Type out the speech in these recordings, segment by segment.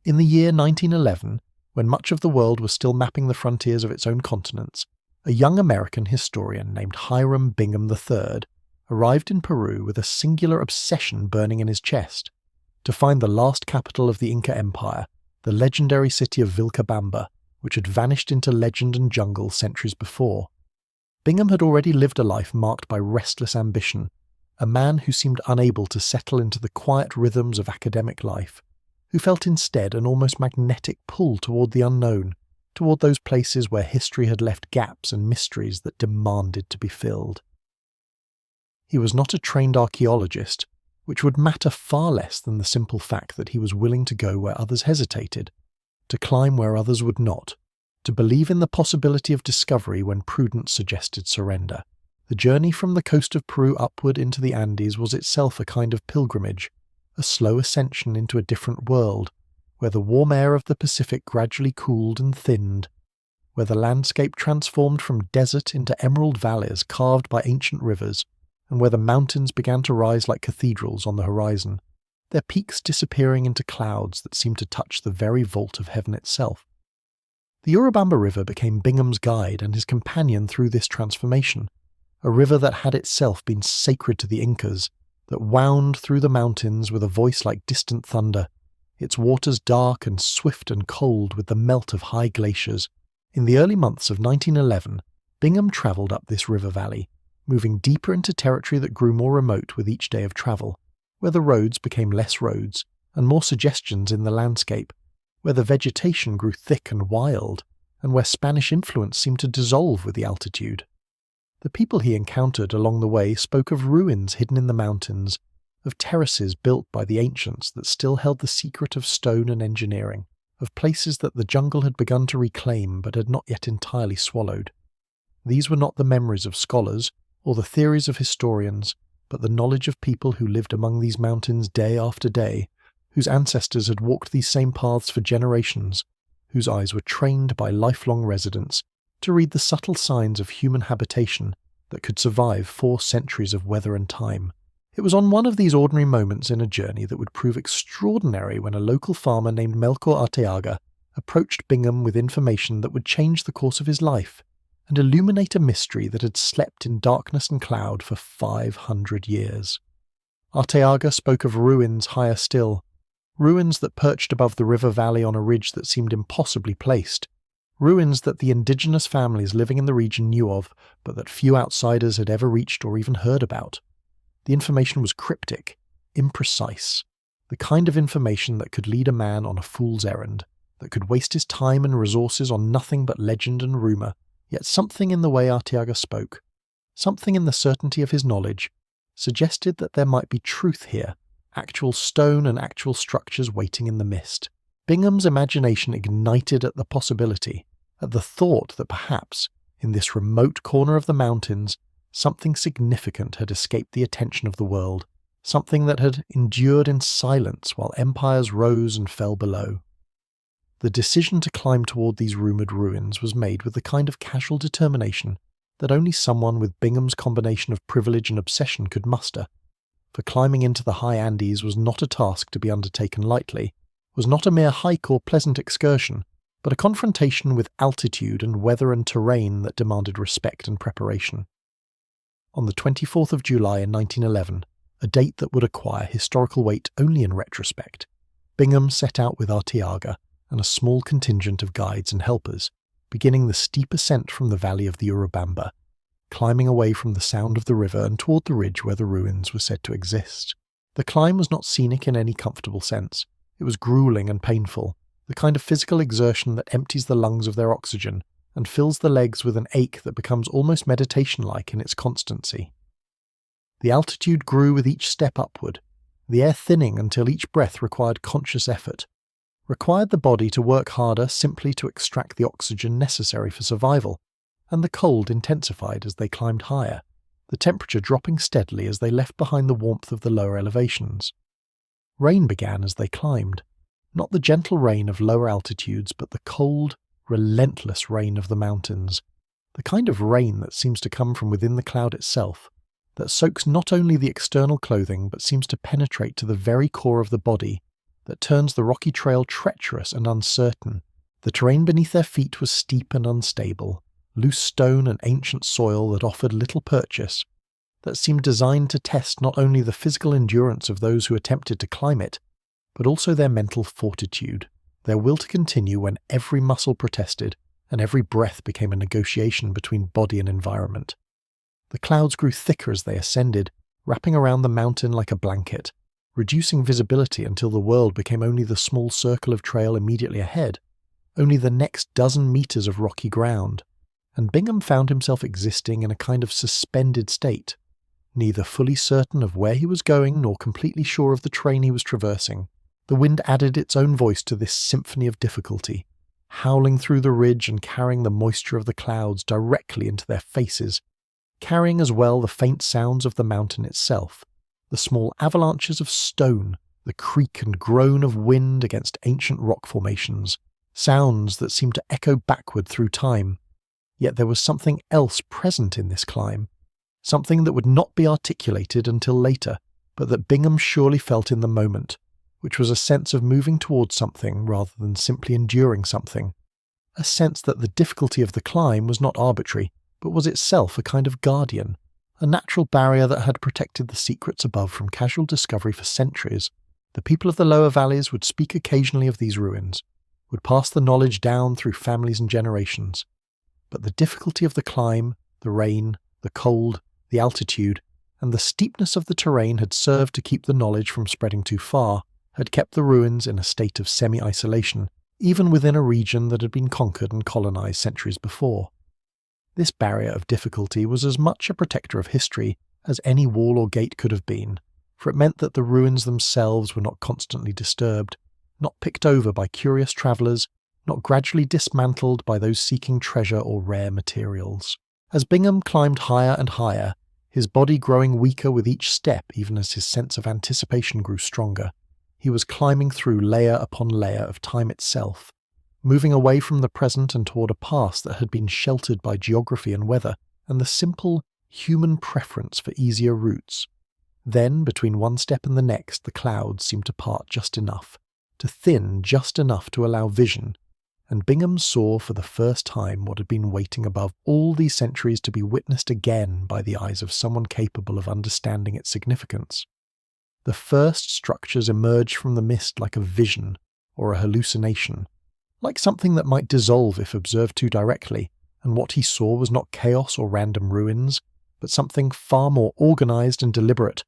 In the year 1911, when much of the world was still mapping the frontiers of its own continents, a young American historian named Hiram Bingham III arrived in Peru with a singular obsession burning in his chest: to find the last capital of the Inca Empire, the legendary city of Vilcabamba, which had vanished into legend and jungle centuries before. Bingham had already lived a life marked by restless ambition, a man who seemed unable to settle into the quiet rhythms of academic life, who felt instead an almost magnetic pull toward the unknown, toward those places where history had left gaps and mysteries that demanded to be filled. He was not a trained archaeologist, which would matter far less than the simple fact that he was willing to go where others hesitated, to climb where others would not, to believe in the possibility of discovery when prudence suggested surrender. The journey from the coast of Peru upward into the Andes was itself a kind of pilgrimage, a slow ascension into a different world, where the warm air of the Pacific gradually cooled and thinned, where the landscape transformed from desert into emerald valleys carved by ancient rivers, and where the mountains began to rise like cathedrals on the horizon, their peaks disappearing into clouds that seemed to touch the very vault of heaven itself. The Urubamba River became Bingham's guide and his companion through this transformation, a river that had itself been sacred to the Incas, that wound through the mountains with a voice like distant thunder, its waters dark and swift and cold with the melt of high glaciers. In the early months of 1911, Bingham travelled up this river valley, moving deeper into territory that grew more remote with each day of travel, where the roads became less roads and more suggestions in the landscape, where the vegetation grew thick and wild, and where Spanish influence seemed to dissolve with the altitude. The people he encountered along the way spoke of ruins hidden in the mountains, of terraces built by the ancients that still held the secret of stone and engineering, of places that the jungle had begun to reclaim but had not yet entirely swallowed. These were not the memories of scholars or the theories of historians, but the knowledge of people who lived among these mountains day after day, whose ancestors had walked these same paths for generations, whose eyes were trained by lifelong residents to read the subtle signs of human habitation that could survive 4 centuries of weather and time. It was on one of these ordinary moments in a journey that would prove extraordinary when a local farmer named Melchor Arteaga approached Bingham with information that would change the course of his life and illuminate a mystery that had slept in darkness and cloud for 500 years. Arteaga spoke of ruins higher still, ruins that perched above the river valley on a ridge that seemed impossibly placed, ruins that the indigenous families living in the region knew of, but that few outsiders had ever reached or even heard about. The information was cryptic, imprecise, the kind of information that could lead a man on a fool's errand, that could waste his time and resources on nothing but legend and rumour, yet something in the way Arteaga spoke, something in the certainty of his knowledge, suggested that there might be truth here, actual stone and actual structures waiting in the mist. Bingham's imagination ignited at the possibility, at the thought that perhaps, in this remote corner of the mountains, something significant had escaped the attention of the world, something that had endured in silence while empires rose and fell below. The decision to climb toward these rumoured ruins was made with the kind of casual determination that only someone with Bingham's combination of privilege and obsession could muster, for climbing into the high Andes was not a task to be undertaken lightly, was not a mere hike or pleasant excursion, but a confrontation with altitude and weather and terrain that demanded respect and preparation. On the 24th of July in 1911, a date that would acquire historical weight only in retrospect, Bingham set out with Arteaga and a small contingent of guides and helpers, beginning the steep ascent from the valley of the Urubamba, climbing away from the sound of the river and toward the ridge where the ruins were said to exist. The climb was not scenic in any comfortable sense. It was grueling and painful, the kind of physical exertion that empties the lungs of their oxygen and fills the legs with an ache that becomes almost meditation-like in its constancy. The altitude grew with each step upward, the air thinning until each breath required conscious effort, required the body to work harder simply to extract the oxygen necessary for survival, and the cold intensified as they climbed higher, the temperature dropping steadily as they left behind the warmth of the lower elevations. Rain began as they climbed, not the gentle rain of lower altitudes, but the cold, relentless rain of the mountains, the kind of rain that seems to come from within the cloud itself, that soaks not only the external clothing but seems to penetrate to the very core of the body, that turns the rocky trail treacherous and uncertain. The terrain beneath their feet was steep and unstable, loose stone and ancient soil that offered little purchase, that seemed designed to test not only the physical endurance of those who attempted to climb it, but also their mental fortitude, their will to continue when every muscle protested and every breath became a negotiation between body and environment. The clouds grew thicker as they ascended, wrapping around the mountain like a blanket, reducing visibility until the world became only the small circle of trail immediately ahead, only the next dozen meters of rocky ground, and Bingham found himself existing in a kind of suspended state, neither fully certain of where he was going nor completely sure of the terrain he was traversing. The wind added its own voice to this symphony of difficulty, howling through the ridge and carrying the moisture of the clouds directly into their faces, carrying as well the faint sounds of the mountain itself, the small avalanches of stone, the creak and groan of wind against ancient rock formations, sounds that seemed to echo backward through time. Yet there was something else present in this climb, something that would not be articulated until later, but that Bingham surely felt in the moment, which was a sense of moving towards something rather than simply enduring something, a sense that the difficulty of the climb was not arbitrary, but was itself a kind of guardian, a natural barrier that had protected the secrets above from casual discovery for centuries. The people of the lower valleys would speak occasionally of these ruins, would pass the knowledge down through families and generations. But the difficulty of the climb, the rain, the cold, the altitude, and the steepness of the terrain had served to keep the knowledge from spreading too far, had kept the ruins in a state of semi-isolation, even within a region that had been conquered and colonized centuries before. This barrier of difficulty was as much a protector of history as any wall or gate could have been, for it meant that the ruins themselves were not constantly disturbed, not picked over by curious travellers, not gradually dismantled by those seeking treasure or rare materials. As Bingham climbed higher and higher, his body growing weaker with each step even as his sense of anticipation grew stronger, he was climbing through layer upon layer of time itself, moving away from the present and toward a past that had been sheltered by geography and weather and the simple human preference for easier routes. Then, between one step and the next, the clouds seemed to part just enough, to thin just enough to allow vision, and Bingham saw for the first time what had been waiting above all these centuries to be witnessed again by the eyes of someone capable of understanding its significance. The first structures emerged from the mist like a vision or a hallucination, like something that might dissolve if observed too directly, and what he saw was not chaos or random ruins, but something far more organized and deliberate,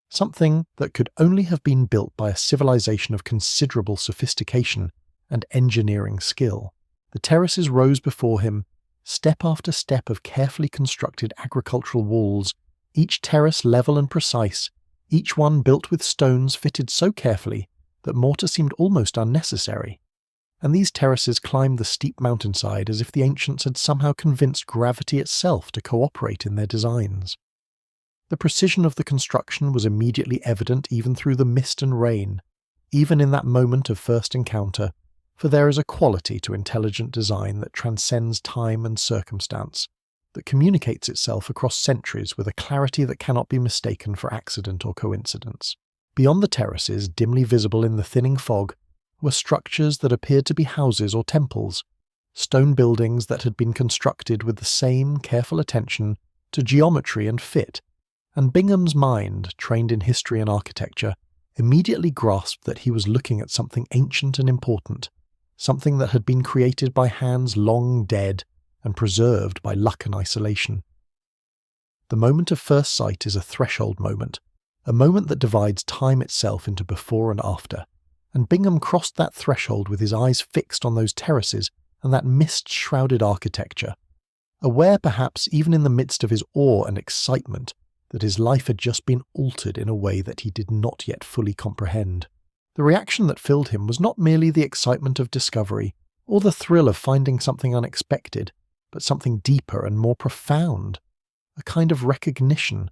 something that could only have been built by a civilization of considerable sophistication and engineering skill. The terraces rose before him, step after step of carefully constructed agricultural walls, each terrace level and precise, each one built with stones fitted so carefully that mortar seemed almost unnecessary. And these terraces climbed the steep mountainside as if the ancients had somehow convinced gravity itself to cooperate in their designs. The precision of the construction was immediately evident even through the mist and rain, even in that moment of first encounter, for there is a quality to intelligent design that transcends time and circumstance, that communicates itself across centuries with a clarity that cannot be mistaken for accident or coincidence. Beyond the terraces, dimly visible in the thinning fog, were structures that appeared to be houses or temples, stone buildings that had been constructed with the same careful attention to geometry and fit, and Bingham's mind, trained in history and architecture, immediately grasped that he was looking at something ancient and important, something that had been created by hands long dead and preserved by luck and isolation. The moment of first sight is a threshold moment, a moment that divides time itself into before and after, and Bingham crossed that threshold with his eyes fixed on those terraces and that mist-shrouded architecture, aware perhaps even in the midst of his awe and excitement that his life had just been altered in a way that he did not yet fully comprehend. The reaction that filled him was not merely the excitement of discovery or the thrill of finding something unexpected, but something deeper and more profound, a kind of recognition,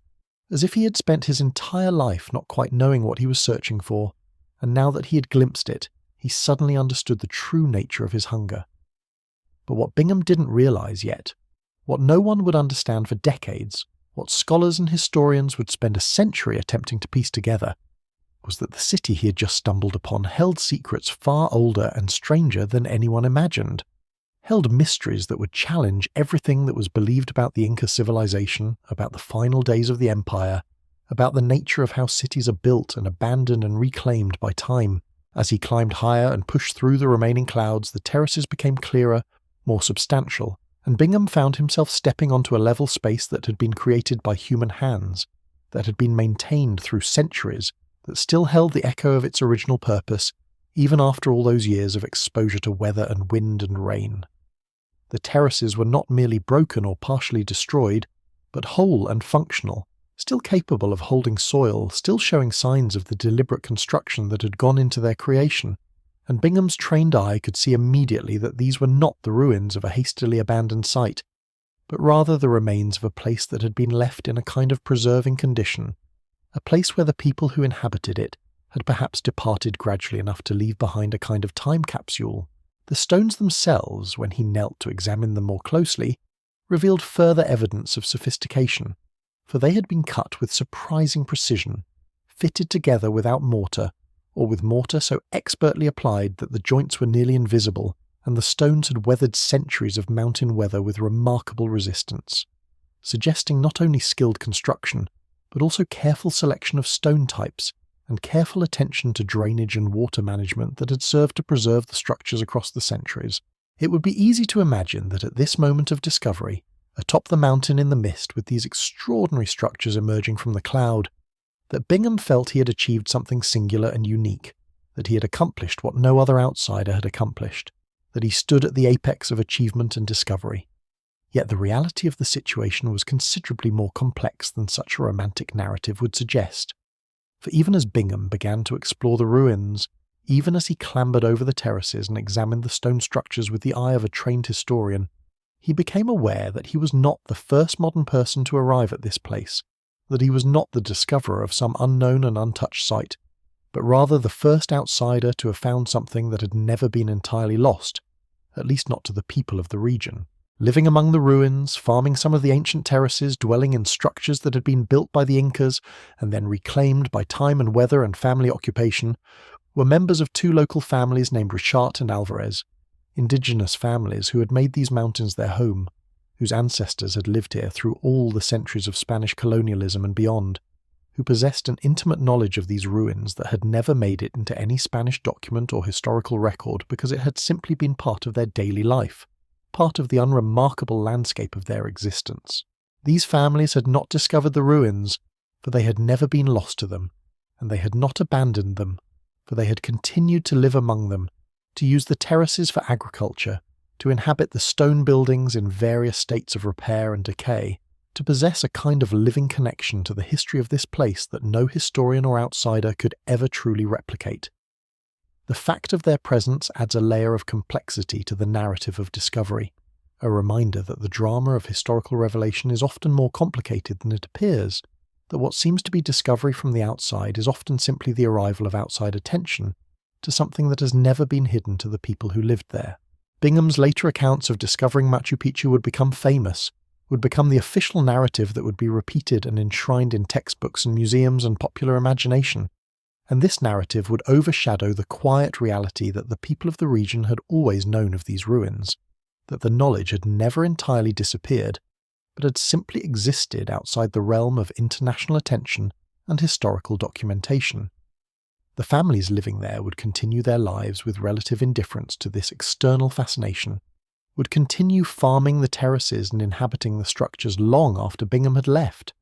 as if he had spent his entire life not quite knowing what he was searching for, and now that he had glimpsed it, he suddenly understood the true nature of his hunger. But what Bingham didn't realize yet, what no one would understand for decades, what scholars and historians would spend a century attempting to piece together, was that the city he had just stumbled upon held secrets far older and stranger than anyone imagined, held mysteries that would challenge everything that was believed about the Inca civilization, about the final days of the empire, about the nature of how cities are built and abandoned and reclaimed by time. As he climbed higher and pushed through the remaining clouds, the terraces became clearer, more substantial, and Bingham found himself stepping onto a level space that had been created by human hands, that had been maintained through centuries, that still held the echo of its original purpose, even after all those years of exposure to weather and wind and rain. The terraces were not merely broken or partially destroyed, but whole and functional, still capable of holding soil, still showing signs of the deliberate construction that had gone into their creation, and Bingham's trained eye could see immediately that these were not the ruins of a hastily abandoned site, but rather the remains of a place that had been left in a kind of preserving condition, a place where the people who inhabited it had perhaps departed gradually enough to leave behind a kind of time capsule. The stones themselves, when he knelt to examine them more closely, revealed further evidence of sophistication, for they had been cut with surprising precision, fitted together without mortar, or with mortar so expertly applied that the joints were nearly invisible, and the stones had weathered centuries of mountain weather with remarkable resistance, suggesting not only skilled construction, but also careful selection of stone types and careful attention to drainage and water management that had served to preserve the structures across the centuries. It would be easy to imagine that at this moment of discovery, atop the mountain in the mist with these extraordinary structures emerging from the cloud, that Bingham felt he had achieved something singular and unique, that he had accomplished what no other outsider had accomplished, that he stood at the apex of achievement and discovery. Yet the reality of the situation was considerably more complex than such a romantic narrative would suggest. For even as Bingham began to explore the ruins, even as he clambered over the terraces and examined the stone structures with the eye of a trained historian, he became aware that he was not the first modern person to arrive at this place, that he was not the discoverer of some unknown and untouched site, but rather the first outsider to have found something that had never been entirely lost, at least not to the people of the region. Living among the ruins, farming some of the ancient terraces, dwelling in structures that had been built by the Incas and then reclaimed by time and weather and family occupation, were members of two local families named Richard and Alvarez, indigenous families who had made these mountains their home, whose ancestors had lived here through all the centuries of Spanish colonialism and beyond, who possessed an intimate knowledge of these ruins that had never made it into any Spanish document or historical record because it had simply been part of their daily life, part of the unremarkable landscape of their existence. These families had not discovered the ruins, for they had never been lost to them, and they had not abandoned them, for they had continued to live among them, to use the terraces for agriculture, to inhabit the stone buildings in various states of repair and decay, to possess a kind of living connection to the history of this place that no historian or outsider could ever truly replicate. The fact of their presence adds a layer of complexity to the narrative of discovery, a reminder that the drama of historical revelation is often more complicated than it appears, that what seems to be discovery from the outside is often simply the arrival of outside attention to something that has never been hidden to the people who lived there. Bingham's later accounts of discovering Machu Picchu would become famous, would become the official narrative that would be repeated and enshrined in textbooks and museums and popular imagination. And this narrative would overshadow the quiet reality that the people of the region had always known of these ruins, that the knowledge had never entirely disappeared, but had simply existed outside the realm of international attention and historical documentation. The families living there would continue their lives with relative indifference to this external fascination, would continue farming the terraces and inhabiting the structures long after Bingham had left,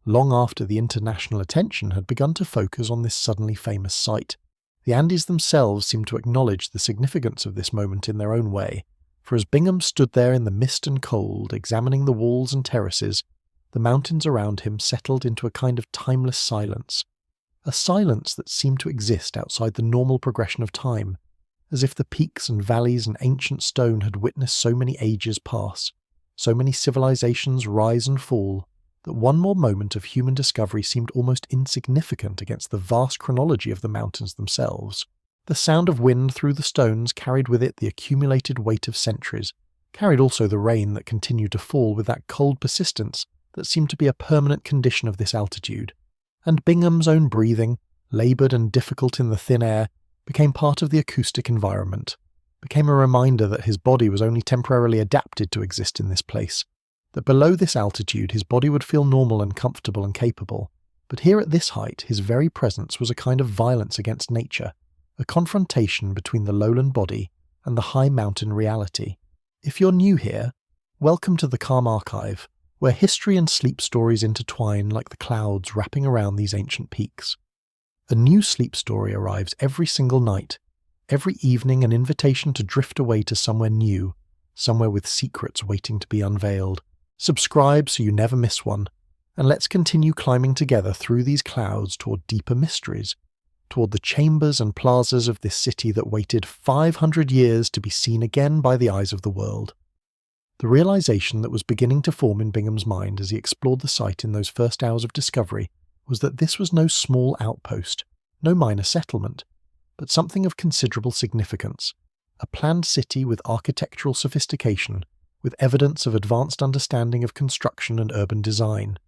long after the international attention had begun to focus on this suddenly famous site. The Andes themselves seemed to acknowledge the significance of this moment in their own way, for as Bingham stood there in the mist and cold, examining the walls and terraces, the mountains around him settled into a kind of timeless silence, a silence that seemed to exist outside the normal progression of time, as if the peaks and valleys and ancient stone had witnessed so many ages pass, so many civilizations rise and fall, that one more moment of human discovery seemed almost insignificant against the vast chronology of the mountains themselves. The sound of wind through the stones carried with it the accumulated weight of centuries, carried also the rain that continued to fall with that cold persistence that seemed to be a permanent condition of this altitude, and Bingham's own breathing, laboured and difficult in the thin air, became part of the acoustic environment, became a reminder that his body was only temporarily adapted to exist in this place, that below this altitude his body would feel normal and comfortable and capable, but here at this height his very presence was a kind of violence against nature, a confrontation between the lowland body and the high mountain reality. If you're new here, welcome to the Calm Archive, where history and sleep stories intertwine like the clouds wrapping around these ancient peaks. A new sleep story arrives every single night, every evening an invitation to drift away to somewhere new, somewhere with secrets waiting to be unveiled. Subscribe so you never miss one, and let's continue climbing together through these clouds toward deeper mysteries, toward the chambers and plazas of this city that waited 500 years to be seen again by the eyes of the world. The realization that was beginning to form in Bingham's mind as he explored the site in those first hours of discovery was that this was no small outpost, no minor settlement, but something of considerable significance, a planned city with architectural sophistication, with evidence of advanced understanding of construction and urban design,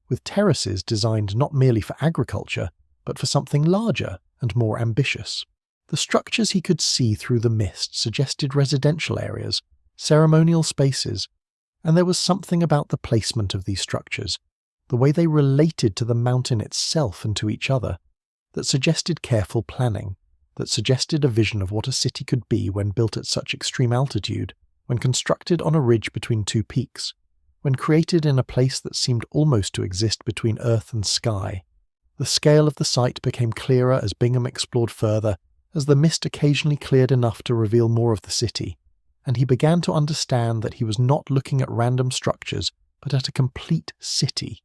with terraces designed not merely for agriculture, but for something larger and more ambitious. The structures he could see through the mist suggested residential areas, ceremonial spaces, and there was something about the placement of these structures, the way they related to the mountain itself and to each other, that suggested careful planning, that suggested a vision of what a city could be when built at such extreme altitude, when constructed on a ridge between two peaks, when created in a place that seemed almost to exist between earth and sky. The scale of the site became clearer as Bingham explored further, as the mist occasionally cleared enough to reveal more of the city, and he began to understand that he was not looking at random structures, but at a complete city,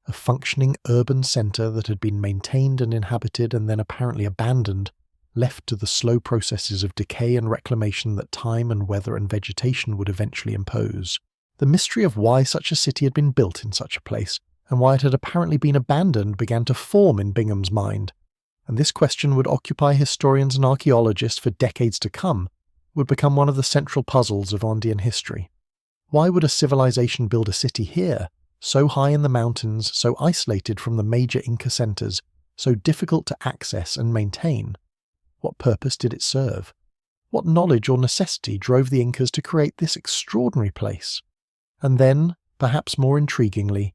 a functioning urban centre that had been maintained and inhabited and then apparently abandoned, left to the slow processes of decay and reclamation that time and weather and vegetation would eventually impose. The mystery of why such a city had been built in such a place, and why it had apparently been abandoned, began to form in Bingham's mind, and this question would occupy historians and archaeologists for decades to come, would become one of the central puzzles of Andean history. Why would a civilization build a city here, so high in the mountains, so isolated from the major Inca centers, so difficult to access and maintain? What purpose did it serve? What knowledge or necessity drove the Incas to create this extraordinary place? And then, perhaps more intriguingly,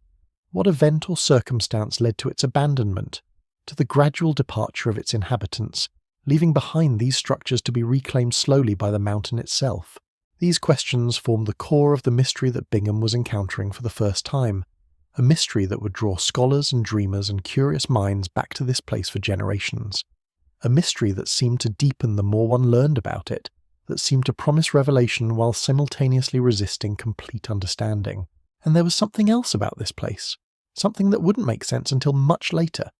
what event or circumstance led to its abandonment, to the gradual departure of its inhabitants, leaving behind these structures to be reclaimed slowly by the mountain itself? These questions formed the core of the mystery that Bingham was encountering for the first time, a mystery that would draw scholars and dreamers and curious minds back to this place for generations, a mystery that seemed to deepen the more one learned about it, that seemed to promise revelation while simultaneously resisting complete understanding. And there was something else about this place, something that wouldn't make sense until much later,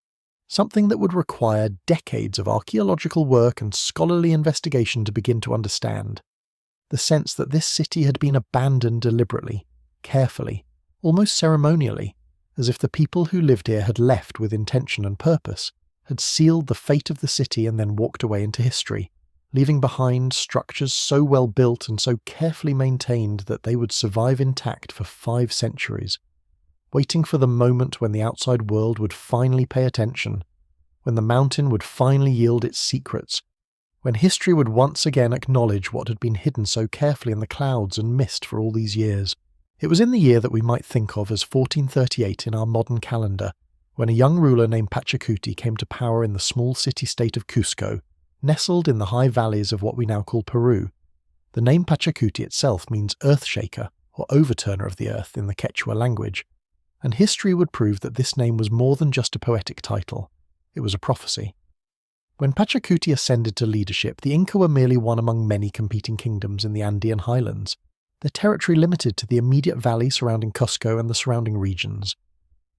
something that would require decades of archaeological work and scholarly investigation to begin to understand. The sense that this city had been abandoned deliberately, carefully, almost ceremonially, as if the people who lived here had left with intention and purpose, had sealed the fate of the city and then walked away into history, leaving behind structures so well built and so carefully maintained that they would survive intact for 5 centuries, waiting for the moment when the outside world would finally pay attention, when the mountain would finally yield its secrets, when history would once again acknowledge what had been hidden so carefully in the clouds and mist for all these years. It was in the year that we might think of as 1438 in our modern calendar, when a young ruler named Pachacuti came to power in the small city-state of Cusco, nestled in the high valleys of what we now call Peru. The name Pachacuti itself means earth-shaker, or overturner of the earth in the Quechua language, and history would prove that this name was more than just a poetic title. It was a prophecy. When Pachacuti ascended to leadership, the Inca were merely one among many competing kingdoms in the Andean highlands, their territory limited to the immediate valley surrounding Cusco and the surrounding regions.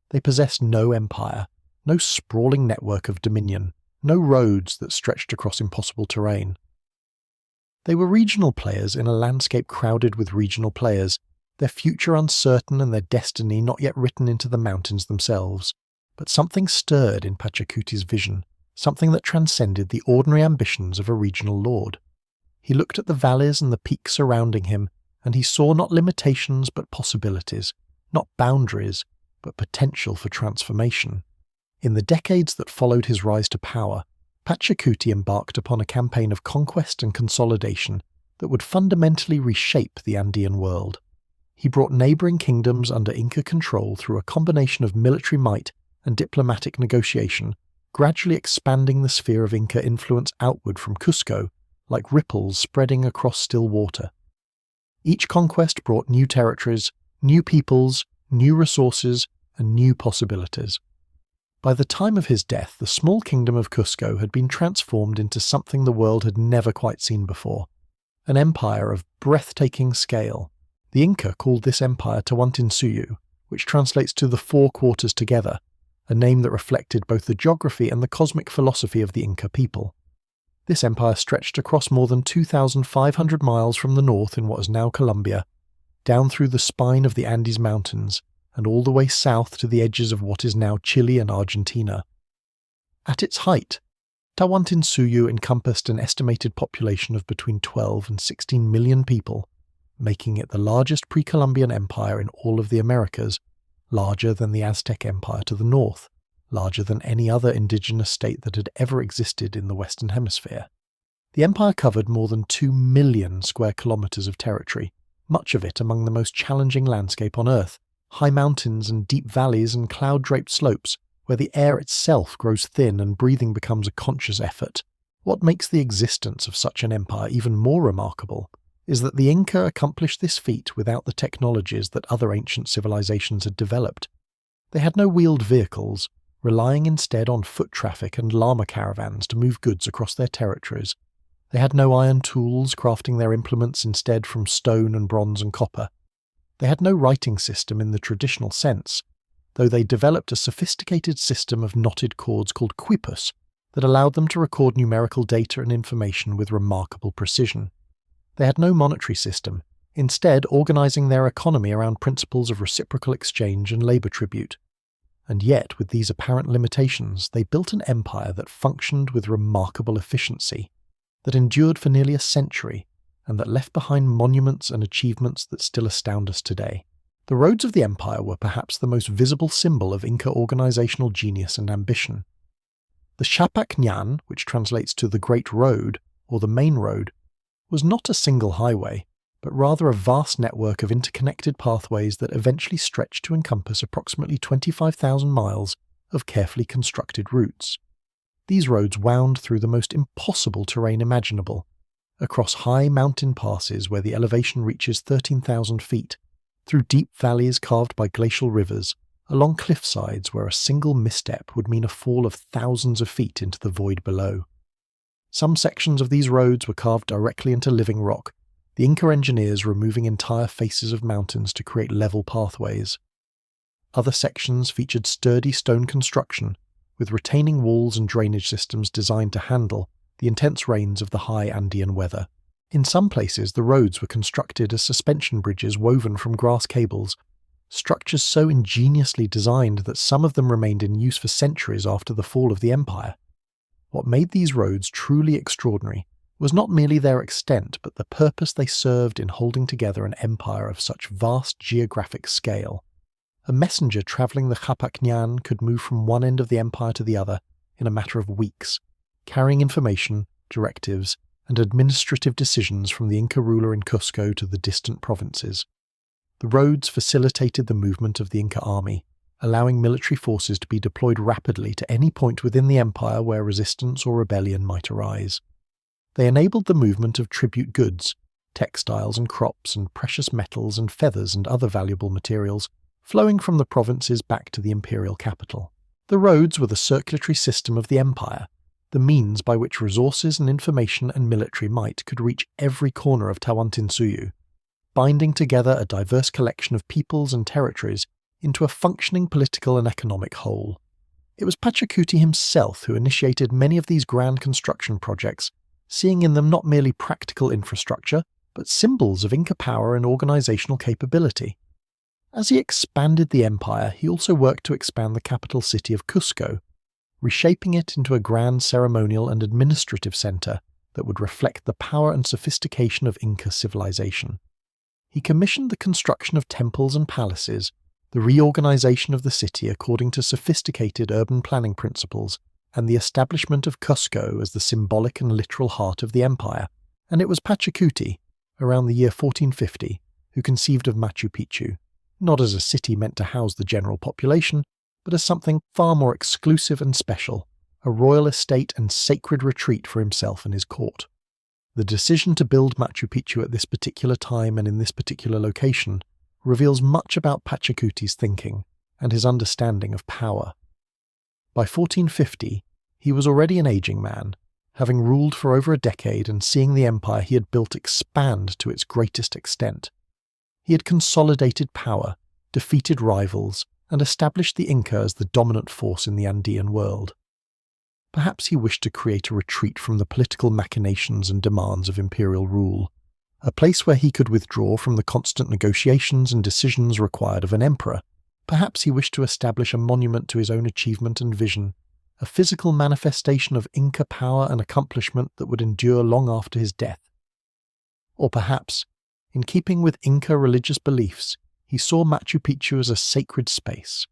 They possessed no empire, no sprawling network of dominion, no roads that stretched across impossible terrain. They were regional players in a landscape crowded with regional players, their future uncertain and their destiny not yet written into the mountains themselves. But something stirred in Pachacuti's vision, something that transcended the ordinary ambitions of a regional lord. He looked at the valleys and the peaks surrounding him, and he saw not limitations but possibilities, not boundaries, but potential for transformation. In the decades that followed his rise to power, Pachacuti embarked upon a campaign of conquest and consolidation that would fundamentally reshape the Andean world. He brought neighbouring kingdoms under Inca control through a combination of military might and diplomatic negotiation, gradually expanding the sphere of Inca influence outward from Cusco, like ripples spreading across still water. Each conquest brought new territories, new peoples, new resources, and new possibilities. By the time of his death, the small kingdom of Cusco had been transformed into something the world had never quite seen before, an empire of breathtaking scale. The Inca called this empire Tawantinsuyu, which translates to the four quarters together, a name that reflected both the geography and the cosmic philosophy of the Inca people. This empire stretched across more than 2,500 miles from the north in what is now Colombia, down through the spine of the Andes Mountains, and all the way south to the edges of what is now Chile and Argentina. At its height, Tawantinsuyu encompassed an estimated population of between 12 and 16 million people, making it the largest pre-Columbian empire in all of the Americas, larger than the Aztec Empire to the north, larger than any other indigenous state that had ever existed in the Western Hemisphere. The empire covered more than 2 million square kilometers of territory, much of it among the most challenging landscape on Earth, high mountains and deep valleys and cloud-draped slopes, where the air itself grows thin and breathing becomes a conscious effort. What makes the existence of such an empire even more remarkable is that the Inca accomplished this feat without the technologies that other ancient civilizations had developed. They had no wheeled vehicles, relying instead on foot traffic and llama caravans to move goods across their territories. They had no iron tools, crafting their implements instead from stone and bronze and copper. They had no writing system in the traditional sense, though they developed a sophisticated system of knotted cords called quipus that allowed them to record numerical data and information with remarkable precision. They had no monetary system, instead organizing their economy around principles of reciprocal exchange and labor tribute. And yet, with these apparent limitations, they built an empire that functioned with remarkable efficiency, that endured for nearly a century, and that left behind monuments and achievements that still astound us today. The roads of the empire were perhaps the most visible symbol of Inca organizational genius and ambition. The Chapac Ñan, which translates to the Great Road, or the Main Road, was not a single highway, but rather a vast network of interconnected pathways that eventually stretched to encompass approximately 25,000 miles of carefully constructed routes. These roads wound through the most impossible terrain imaginable, across high mountain passes where the elevation reaches 13,000 feet, through deep valleys carved by glacial rivers, along cliff sides where a single misstep would mean a fall of thousands of feet into the void below. Some sections of these roads were carved directly into living rock, the Inca engineers removing entire faces of mountains to create level pathways. Other sections featured sturdy stone construction, with retaining walls and drainage systems designed to handle the intense rains of the high Andean weather. In some places, the roads were constructed as suspension bridges woven from grass cables, structures so ingeniously designed that some of them remained in use for centuries after the fall of the empire. What made these roads truly extraordinary was not merely their extent, but the purpose they served in holding together an empire of such vast geographic scale. A messenger travelling the Chapac Ñan could move from one end of the empire to the other in a matter of weeks, carrying information, directives, and administrative decisions from the Inca ruler in Cusco to the distant provinces. The roads facilitated the movement of the Inca army, allowing military forces to be deployed rapidly to any point within the empire where resistance or rebellion might arise. They enabled the movement of tribute goods, textiles and crops and precious metals and feathers and other valuable materials, flowing from the provinces back to the imperial capital. The roads were the circulatory system of the empire, the means by which resources and information and military might could reach every corner of Tawantinsuyu, binding together a diverse collection of peoples and territories into a functioning political and economic whole. It was Pachacuti himself who initiated many of these grand construction projects, seeing in them not merely practical infrastructure, but symbols of Inca power and organizational capability. As he expanded the empire, he also worked to expand the capital city of Cusco, reshaping it into a grand ceremonial and administrative center that would reflect the power and sophistication of Inca civilization. He commissioned the construction of temples and palaces, the reorganization of the city according to sophisticated urban planning principles, and the establishment of Cusco as the symbolic and literal heart of the empire. And it was Pachacuti, around the year 1450, who conceived of Machu Picchu, not as a city meant to house the general population, but as something far more exclusive and special, a royal estate and sacred retreat for himself and his court. The decision to build Machu Picchu at this particular time and in this particular location reveals much about Pachacuti's thinking and his understanding of power. By 1450, he was already an aging man, having ruled for over a decade and seeing the empire he had built expand to its greatest extent. He had consolidated power, defeated rivals, and established the Inca as the dominant force in the Andean world. Perhaps he wished to create a retreat from the political machinations and demands of imperial rule, a place where he could withdraw from the constant negotiations and decisions required of an emperor. Perhaps he wished to establish a monument to his own achievement and vision, a physical manifestation of Inca power and accomplishment that would endure long after his death. Or perhaps, in keeping with Inca religious beliefs, he saw Machu Picchu as a sacred space,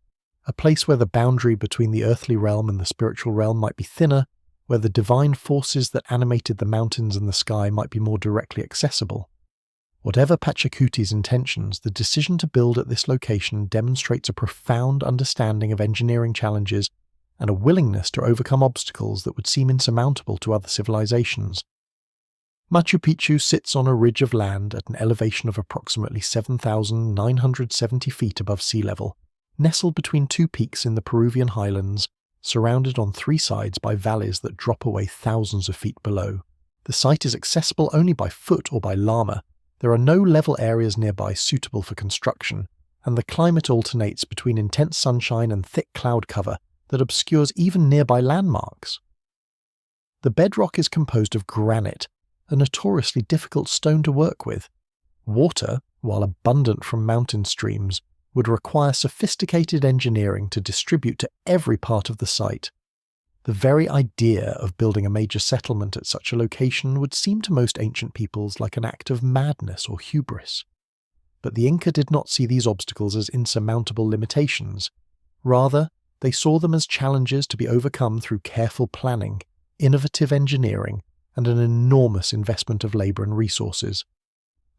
a place where the boundary between the earthly realm and the spiritual realm might be thinner, where the divine forces that animated the mountains and the sky might be more directly accessible. Whatever Pachacuti's intentions, the decision to build at this location demonstrates a profound understanding of engineering challenges and a willingness to overcome obstacles that would seem insurmountable to other civilizations. Machu Picchu sits on a ridge of land at an elevation of approximately 7,970 feet above sea level, nestled between two peaks in the Peruvian highlands, surrounded on three sides by valleys that drop away thousands of feet below. The site is accessible only by foot or by llama. There are no level areas nearby suitable for construction, and the climate alternates between intense sunshine and thick cloud cover that obscures even nearby landmarks. The bedrock is composed of granite, a notoriously difficult stone to work with. Water, while abundant from mountain streams, would require sophisticated engineering to distribute to every part of the site. The very idea of building a major settlement at such a location would seem to most ancient peoples like an act of madness or hubris. But the Inca did not see these obstacles as insurmountable limitations. Rather, they saw them as challenges to be overcome through careful planning, innovative engineering, and an enormous investment of labor and resources.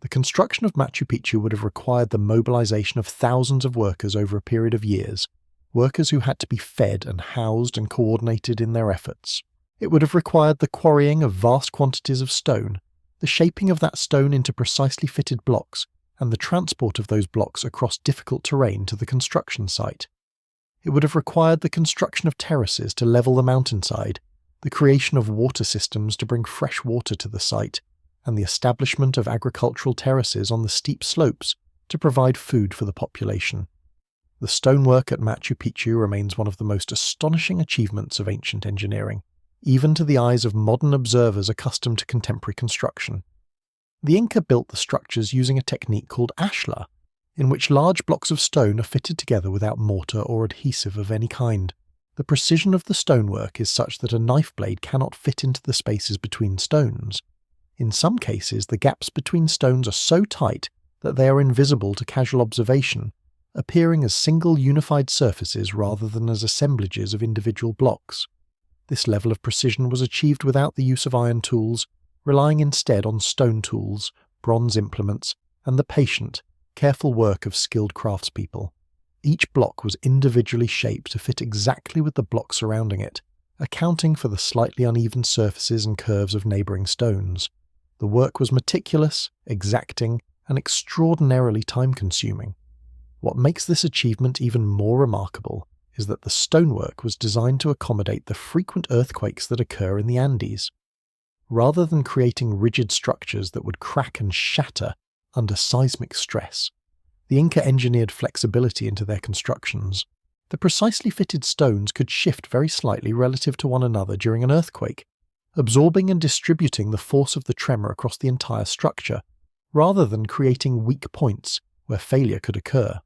The construction of Machu Picchu would have required the mobilization of thousands of workers over a period of years, workers who had to be fed and housed and coordinated in their efforts. It would have required the quarrying of vast quantities of stone, the shaping of that stone into precisely fitted blocks, and the transport of those blocks across difficult terrain to the construction site. It would have required the construction of terraces to level the mountainside, the creation of water systems to bring fresh water to the site, and the establishment of agricultural terraces on the steep slopes to provide food for the population. The stonework at Machu Picchu remains one of the most astonishing achievements of ancient engineering, even to the eyes of modern observers accustomed to contemporary construction. The Inca built the structures using a technique called ashlar, in which large blocks of stone are fitted together without mortar or adhesive of any kind. The precision of the stonework is such that a knife blade cannot fit into the spaces between stones. In some cases, the gaps between stones are so tight that they are invisible to casual observation, appearing as single unified surfaces rather than as assemblages of individual blocks. This level of precision was achieved without the use of iron tools, relying instead on stone tools, bronze implements, and the patient, careful work of skilled craftspeople. Each block was individually shaped to fit exactly with the block surrounding it, accounting for the slightly uneven surfaces and curves of neighbouring stones. The work was meticulous, exacting, and extraordinarily time-consuming. What makes this achievement even more remarkable is that the stonework was designed to accommodate the frequent earthquakes that occur in the Andes. Rather than creating rigid structures that would crack and shatter under seismic stress, the Inca engineered flexibility into their constructions. The precisely fitted stones could shift very slightly relative to one another during an earthquake, absorbing and distributing the force of the tremor across the entire structure, rather than creating weak points where failure could occur.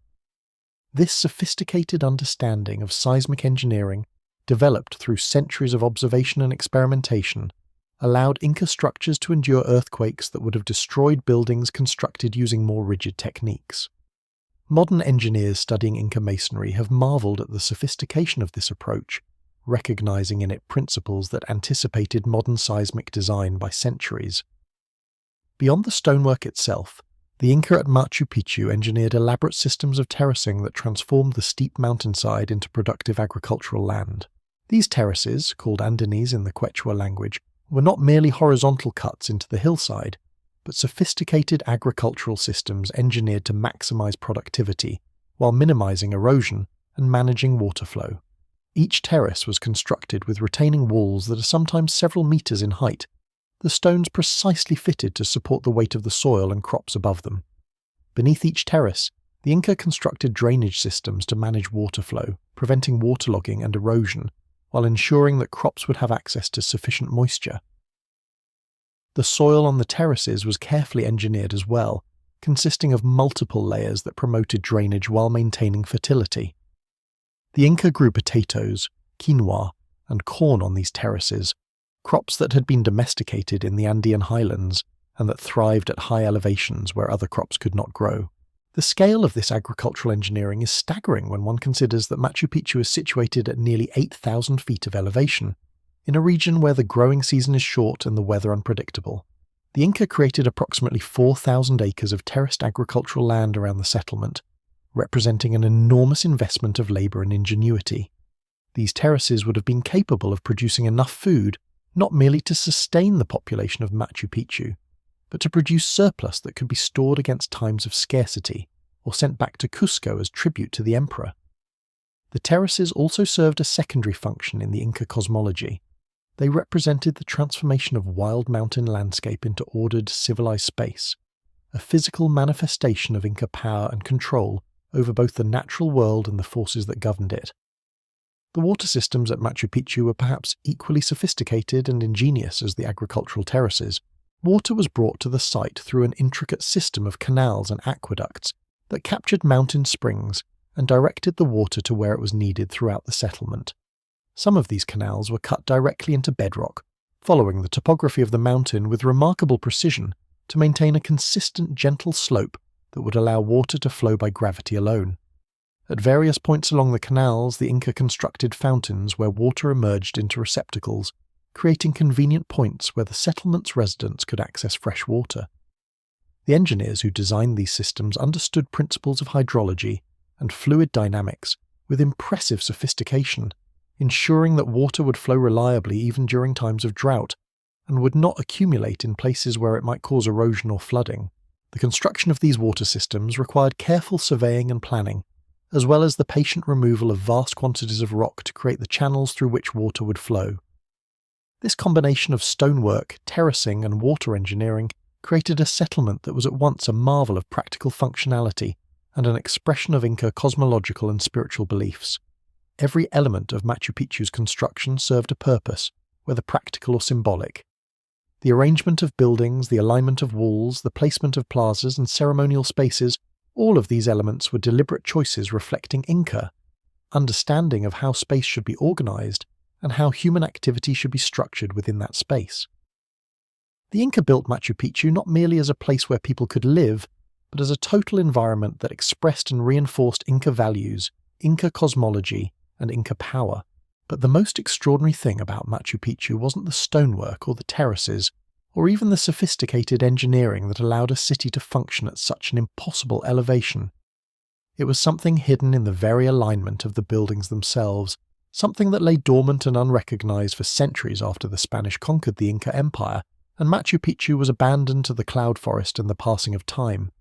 This sophisticated understanding of seismic engineering, developed through centuries of observation and experimentation, allowed Inca structures to endure earthquakes that would have destroyed buildings constructed using more rigid techniques. Modern engineers studying Inca masonry have marveled at the sophistication of this approach, recognizing in it principles that anticipated modern seismic design by centuries. Beyond the stonework itself, the Inca at Machu Picchu engineered elaborate systems of terracing that transformed the steep mountainside into productive agricultural land. These terraces, called andenes in the Quechua language, were not merely horizontal cuts into the hillside, but sophisticated agricultural systems engineered to maximize productivity while minimizing erosion and managing water flow. Each terrace was constructed with retaining walls that are sometimes several meters in height, the stones precisely fitted to support the weight of the soil and crops above them. Beneath each terrace, the Inca constructed drainage systems to manage water flow, preventing waterlogging and erosion, while ensuring that crops would have access to sufficient moisture. The soil on the terraces was carefully engineered as well, consisting of multiple layers that promoted drainage while maintaining fertility. The Inca grew potatoes, quinoa, and corn on these terraces, crops that had been domesticated in the Andean highlands and that thrived at high elevations where other crops could not grow. The scale of this agricultural engineering is staggering when one considers that Machu Picchu is situated at nearly 8,000 feet of elevation, in a region where the growing season is short and the weather unpredictable. The Inca created approximately 4,000 acres of terraced agricultural land around the settlement, representing an enormous investment of labor and ingenuity. These terraces would have been capable of producing enough food not merely to sustain the population of Machu Picchu, but to produce surplus that could be stored against times of scarcity or sent back to Cusco as tribute to the emperor. The terraces also served a secondary function in the Inca cosmology. They represented the transformation of wild mountain landscape into ordered, civilized space, a physical manifestation of Inca power and control over both the natural world and the forces that governed it. The water systems at Machu Picchu were perhaps equally sophisticated and ingenious as the agricultural terraces. Water was brought to the site through an intricate system of canals and aqueducts that captured mountain springs and directed the water to where it was needed throughout the settlement. Some of these canals were cut directly into bedrock, following the topography of the mountain with remarkable precision to maintain a consistent, gentle slope that would allow water to flow by gravity alone. At various points along the canals, the Inca constructed fountains where water emerged into receptacles, creating convenient points where the settlement's residents could access fresh water. The engineers who designed these systems understood principles of hydrology and fluid dynamics with impressive sophistication, ensuring that water would flow reliably even during times of drought, and would not accumulate in places where it might cause erosion or flooding. The construction of these water systems required careful surveying and planning, as well as the patient removal of vast quantities of rock to create the channels through which water would flow. This combination of stonework, terracing, and water engineering created a settlement that was at once a marvel of practical functionality and an expression of Inca cosmological and spiritual beliefs. Every element of Machu Picchu's construction served a purpose, whether practical or symbolic. The arrangement of buildings, the alignment of walls, the placement of plazas and ceremonial spaces, all of these elements were deliberate choices reflecting Inca understanding of how space should be organized and how human activity should be structured within that space. The Inca built Machu Picchu not merely as a place where people could live, but as a total environment that expressed and reinforced Inca values, Inca cosmology, and Inca power. But the most extraordinary thing about Machu Picchu wasn't the stonework or the terraces, or even the sophisticated engineering that allowed a city to function at such an impossible elevation. It was something hidden in the very alignment of the buildings themselves, something that lay dormant and unrecognized for centuries after the Spanish conquered the Inca Empire, and Machu Picchu was abandoned to the cloud forest and the passing of time.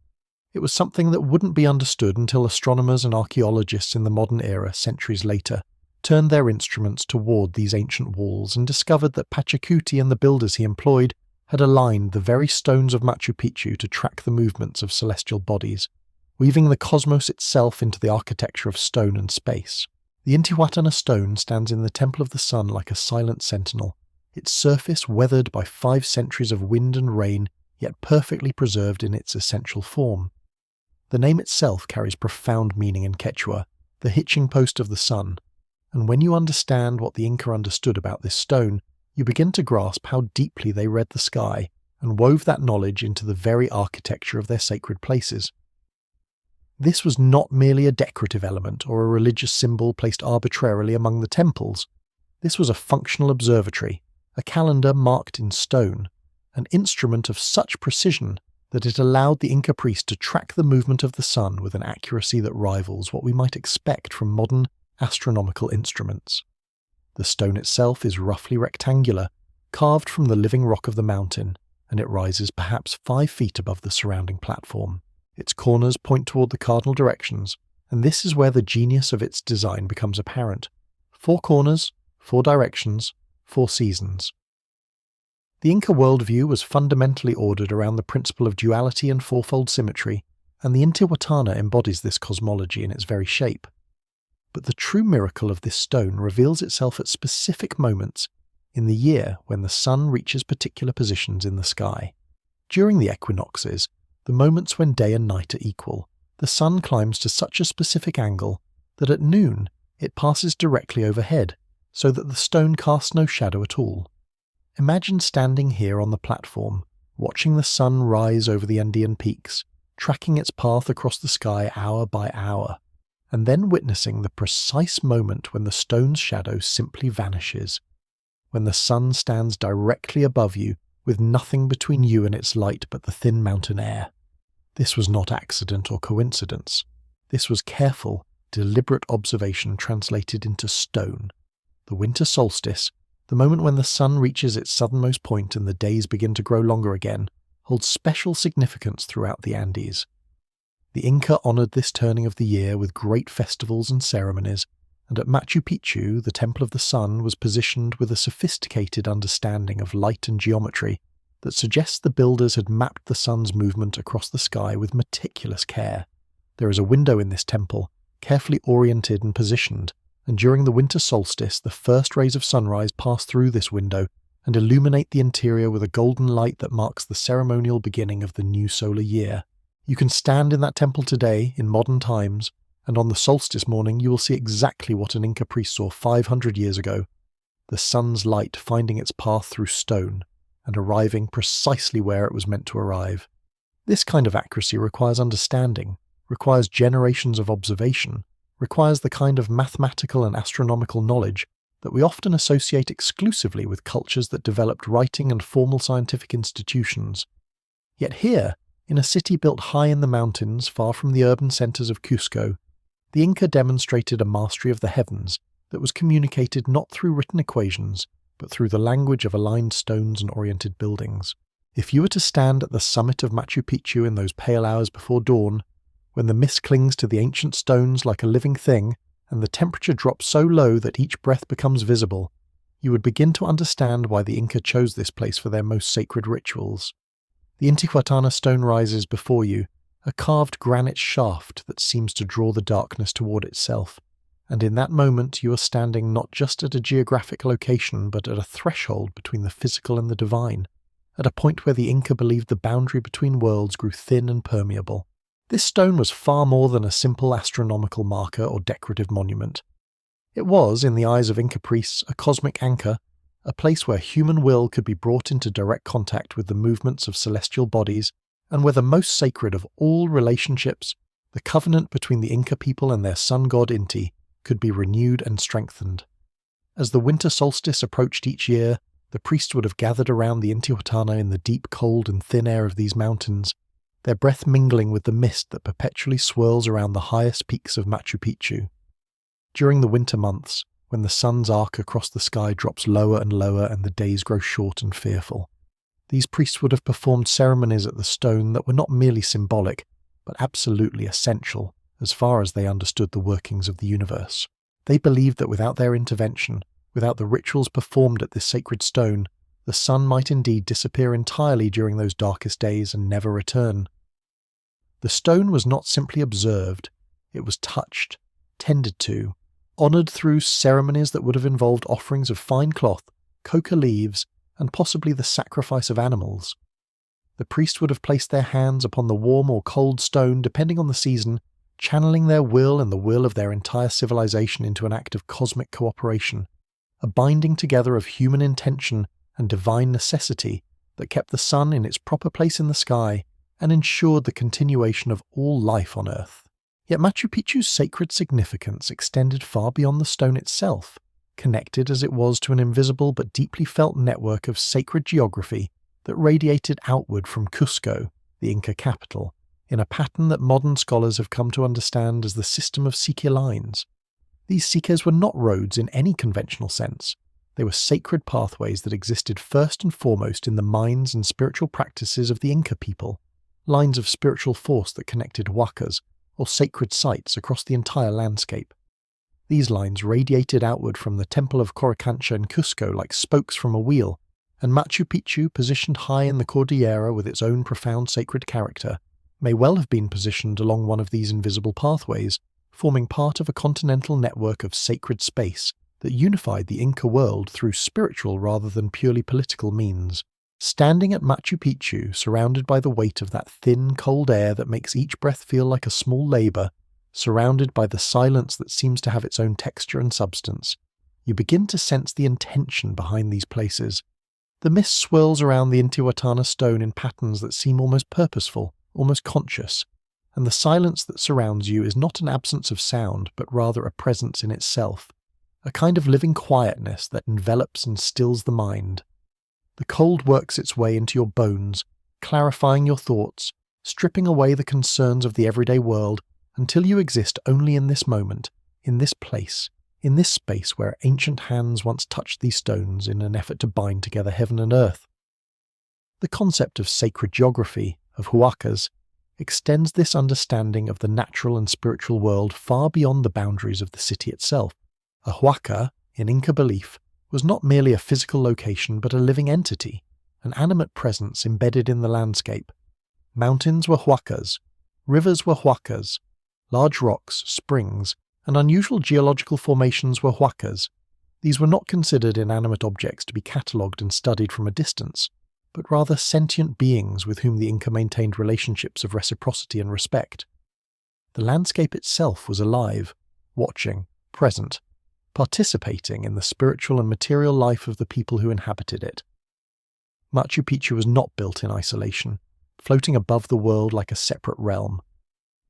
It was something that wouldn't be understood until astronomers and archaeologists in the modern era, centuries later, turned their instruments toward these ancient walls and discovered that Pachacuti and the builders he employed had aligned the very stones of Machu Picchu to track the movements of celestial bodies, weaving the cosmos itself into the architecture of stone and space. The Intihuatana stone stands in the Temple of the Sun like a silent sentinel, its surface weathered by 5 centuries of wind and rain, yet perfectly preserved in its essential form. The name itself carries profound meaning in Quechua, the hitching post of the sun, and when you understand what the Inca understood about this stone, you begin to grasp how deeply they read the sky and wove that knowledge into the very architecture of their sacred places. This was not merely a decorative element or a religious symbol placed arbitrarily among the temples. This was a functional observatory, a calendar marked in stone, an instrument of such precision that it allowed the Inca priest to track the movement of the sun with an accuracy that rivals what we might expect from modern astronomical instruments. The stone itself is roughly rectangular, carved from the living rock of the mountain, and it rises perhaps 5 feet above the surrounding platform. Its corners point toward the cardinal directions, and this is where the genius of its design becomes apparent. 4 corners, 4 directions, 4 seasons. The Inca worldview was fundamentally ordered around the principle of duality and fourfold symmetry, and the Intihuatana embodies this cosmology in its very shape. But the true miracle of this stone reveals itself at specific moments in the year when the sun reaches particular positions in the sky. During the equinoxes, the moments when day and night are equal, the sun climbs to such a specific angle that at noon it passes directly overhead, so that the stone casts no shadow at all. Imagine standing here on the platform, watching the sun rise over the Andean peaks, tracking its path across the sky hour by hour, and then witnessing the precise moment when the stone's shadow simply vanishes, when the sun stands directly above you with nothing between you and its light but the thin mountain air. This was not accident or coincidence. This was careful, deliberate observation translated into stone. The winter solstice, the moment when the sun reaches its southernmost point and the days begin to grow longer again, holds special significance throughout the Andes. The Inca honoured this turning of the year with great festivals and ceremonies, and at Machu Picchu, the Temple of the Sun was positioned with a sophisticated understanding of light and geometry that suggests the builders had mapped the sun's movement across the sky with meticulous care. There is a window in this temple, carefully oriented and positioned, and during the winter solstice the first rays of sunrise pass through this window and illuminate the interior with a golden light that marks the ceremonial beginning of the new solar year. You can stand in that temple today, in modern times, and on the solstice morning you will see exactly what an Inca priest saw 500 years ago, the sun's light finding its path through stone and arriving precisely where it was meant to arrive. This kind of accuracy requires understanding, requires generations of observation, requires the kind of mathematical and astronomical knowledge that we often associate exclusively with cultures that developed writing and formal scientific institutions. Yet here, in a city built high in the mountains far from the urban centres of Cusco, the Inca demonstrated a mastery of the heavens that was communicated not through written equations, but through the language of aligned stones and oriented buildings. If you were to stand at the summit of Machu Picchu in those pale hours before dawn, when the mist clings to the ancient stones like a living thing, and the temperature drops so low that each breath becomes visible, you would begin to understand why the Inca chose this place for their most sacred rituals. The Intihuatana stone rises before you, a carved granite shaft that seems to draw the darkness toward itself, and in that moment you are standing not just at a geographic location but at a threshold between the physical and the divine, at a point where the Inca believed the boundary between worlds grew thin and permeable. This stone was far more than a simple astronomical marker or decorative monument. It was, in the eyes of Inca priests, a cosmic anchor, a place where human will could be brought into direct contact with the movements of celestial bodies, and where the most sacred of all relationships, the covenant between the Inca people and their sun god Inti, could be renewed and strengthened. As the winter solstice approached each year, the priests would have gathered around the Intihuatana in the deep cold and thin air of these mountains, their breath mingling with the mist that perpetually swirls around the highest peaks of Machu Picchu. During the winter months, when the sun's arc across the sky drops lower and lower and the days grow short and fearful, these priests would have performed ceremonies at the stone that were not merely symbolic, but absolutely essential as far as they understood the workings of the universe. They believed that without their intervention, without the rituals performed at this sacred stone, the sun might indeed disappear entirely during those darkest days and never return. The stone was not simply observed, it was touched, tended to, honoured through ceremonies that would have involved offerings of fine cloth, coca leaves, and possibly the sacrifice of animals. The priest would have placed their hands upon the warm or cold stone depending on the season, channeling their will and the will of their entire civilization into an act of cosmic cooperation, a binding together of human intention and divine necessity that kept the sun in its proper place in the sky and ensured the continuation of all life on Earth. Yet Machu Picchu's sacred significance extended far beyond the stone itself, connected as it was to an invisible but deeply felt network of sacred geography that radiated outward from Cusco, the Inca capital, in a pattern that modern scholars have come to understand as the system of Sique lines. These Siques were not roads in any conventional sense. They were sacred pathways that existed first and foremost in the minds and spiritual practices of the Inca people, lines of spiritual force that connected huacas, or sacred sites, across the entire landscape. These lines radiated outward from the Temple of Coricancha in Cusco like spokes from a wheel, and Machu Picchu, positioned high in the Cordillera with its own profound sacred character, may well have been positioned along one of these invisible pathways, forming part of a continental network of sacred space that unified the Inca world through spiritual rather than purely political means. Standing at Machu Picchu, surrounded by the weight of that thin, cold air that makes each breath feel like a small labour, surrounded by the silence that seems to have its own texture and substance, you begin to sense the intention behind these places. The mist swirls around the Intihuatana stone in patterns that seem almost purposeful, almost conscious, and the silence that surrounds you is not an absence of sound, but rather a presence in itself, a kind of living quietness that envelops and stills the mind. The cold works its way into your bones, clarifying your thoughts, stripping away the concerns of the everyday world until you exist only in this moment, in this place, in this space where ancient hands once touched these stones in an effort to bind together heaven and earth. The concept of sacred geography, of huacas, extends this understanding of the natural and spiritual world far beyond the boundaries of the city itself. A huaca, in Inca belief, was not merely a physical location but a living entity, an animate presence embedded in the landscape. Mountains were huacas, rivers were huacas, large rocks, springs, and unusual geological formations were huacas. These were not considered inanimate objects to be catalogued and studied from a distance, but rather sentient beings with whom the Inca maintained relationships of reciprocity and respect. The landscape itself was alive, watching, present, participating in the spiritual and material life of the people who inhabited it. Machu Picchu was not built in isolation, floating above the world like a separate realm.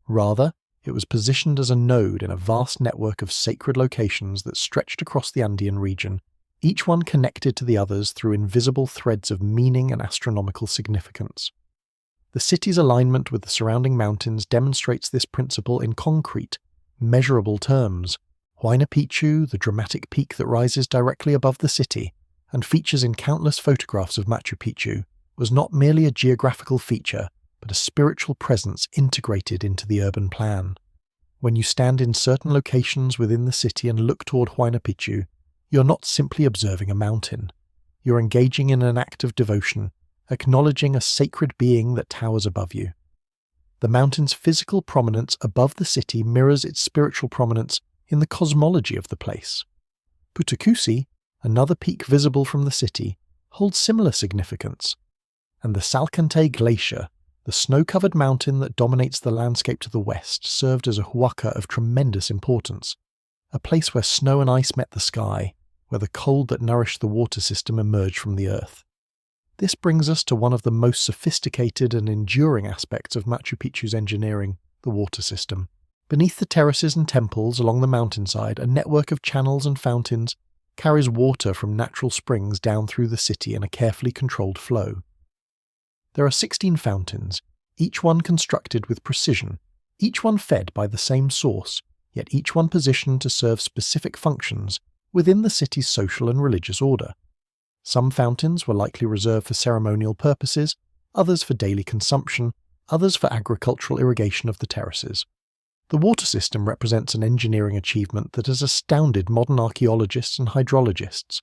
Rather, it was positioned as a node in a vast network of sacred locations that stretched across the Andean region, each one connected to the others through invisible threads of meaning and astronomical significance. The city's alignment with the surrounding mountains demonstrates this principle in concrete, measurable terms. Huayna Picchu, the dramatic peak that rises directly above the city and features in countless photographs of Machu Picchu, was not merely a geographical feature, but a spiritual presence integrated into the urban plan. When you stand in certain locations within the city and look toward Huayna Picchu, you're not simply observing a mountain. You're engaging in an act of devotion, acknowledging a sacred being that towers above you. The mountain's physical prominence above the city mirrors its spiritual prominence in the cosmology of the place. Putacusi, another peak visible from the city, holds similar significance, and the Salcantay Glacier, the snow-covered mountain that dominates the landscape to the west, served as a huaca of tremendous importance, a place where snow and ice met the sky, where the cold that nourished the water system emerged from the earth. This brings us to one of the most sophisticated and enduring aspects of Machu Picchu's engineering, the water system. Beneath the terraces and temples along the mountainside, a network of channels and fountains carries water from natural springs down through the city in a carefully controlled flow. There are 16 fountains, each one constructed with precision, each one fed by the same source, yet each one positioned to serve specific functions within the city's social and religious order. Some fountains were likely reserved for ceremonial purposes, others for daily consumption, others for agricultural irrigation of the terraces. The water system represents an engineering achievement that has astounded modern archaeologists and hydrologists.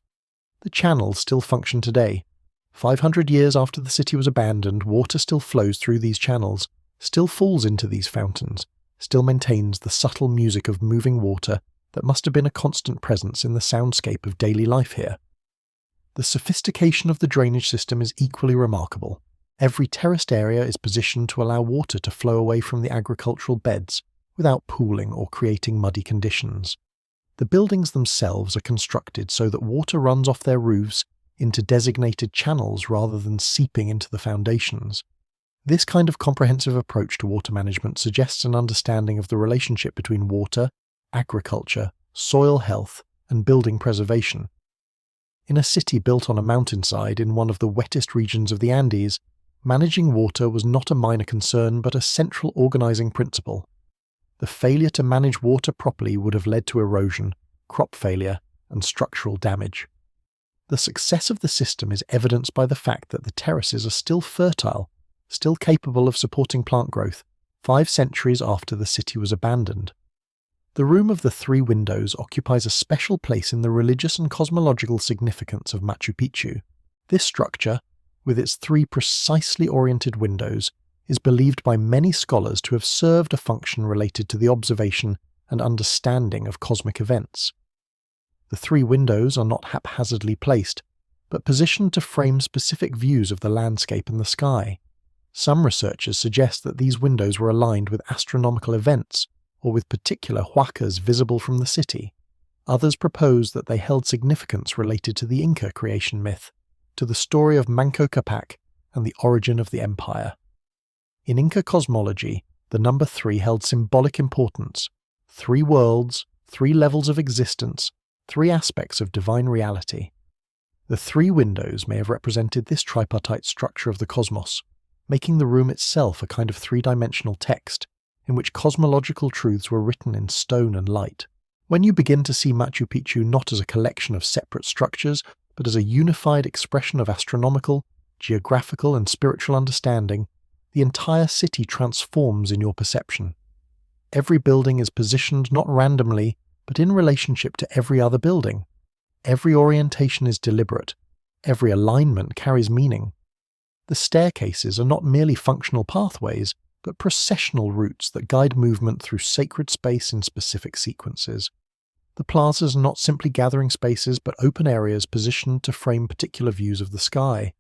The channels still function today. 500 years after the city was abandoned, water still flows through these channels, still falls into these fountains, still maintains the subtle music of moving water that must have been a constant presence in the soundscape of daily life here. The sophistication of the drainage system is equally remarkable. Every terraced area is positioned to allow water to flow away from the agricultural beds, without pooling or creating muddy conditions. The buildings themselves are constructed so that water runs off their roofs into designated channels rather than seeping into the foundations. This kind of comprehensive approach to water management suggests an understanding of the relationship between water, agriculture, soil health, and building preservation. In a city built on a mountainside in one of the wettest regions of the Andes, managing water was not a minor concern but a central organizing principle. The failure to manage water properly would have led to erosion, crop failure, and structural damage. The success of the system is evidenced by the fact that the terraces are still fertile, still capable of supporting plant growth, 5 centuries after the city was abandoned. The Room of the Three Windows occupies a special place in the religious and cosmological significance of Machu Picchu. This structure, with its 3 precisely oriented windows, is believed by many scholars to have served a function related to the observation and understanding of cosmic events. The 3 windows are not haphazardly placed, but positioned to frame specific views of the landscape and the sky. Some researchers suggest that these windows were aligned with astronomical events or with particular huacas visible from the city. Others propose that they held significance related to the Inca creation myth, to the story of Manco Capac and the origin of the empire. In Inca cosmology, the number 3 held symbolic importance: 3 worlds, 3 levels of existence, 3 aspects of divine reality. The 3 windows may have represented this tripartite structure of the cosmos, making the room itself a kind of 3-dimensional text, in which cosmological truths were written in stone and light. When you begin to see Machu Picchu not as a collection of separate structures, but as a unified expression of astronomical, geographical, and spiritual understanding, the entire city transforms in your perception. Every building is positioned not randomly, but in relationship to every other building. Every orientation is deliberate. Every alignment carries meaning. The staircases are not merely functional pathways, but processional routes that guide movement through sacred space in specific sequences. The plazas are not simply gathering spaces, but open areas positioned to frame particular views of the sky.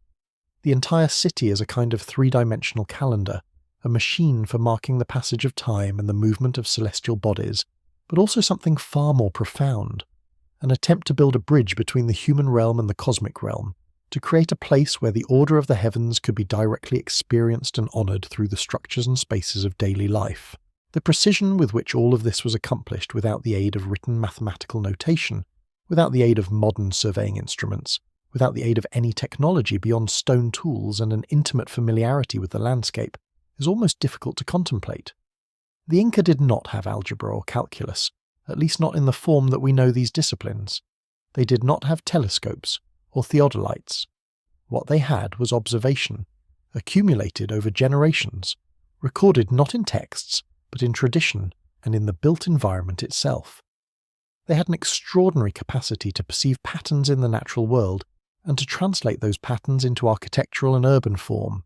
The entire city is a kind of 3-dimensional calendar, a machine for marking the passage of time and the movement of celestial bodies, but also something far more profound, an attempt to build a bridge between the human realm and the cosmic realm, to create a place where the order of the heavens could be directly experienced and honoured through the structures and spaces of daily life. The precision with which all of this was accomplished without the aid of written mathematical notation, without the aid of modern surveying instruments, without the aid of any technology beyond stone tools and an intimate familiarity with the landscape, is almost difficult to contemplate. The Inca did not have algebra or calculus, at least not in the form that we know these disciplines. They did not have telescopes or theodolites. What they had was observation, accumulated over generations, recorded not in texts, but in tradition and in the built environment itself. They had an extraordinary capacity to perceive patterns in the natural world and to translate those patterns into architectural and urban form.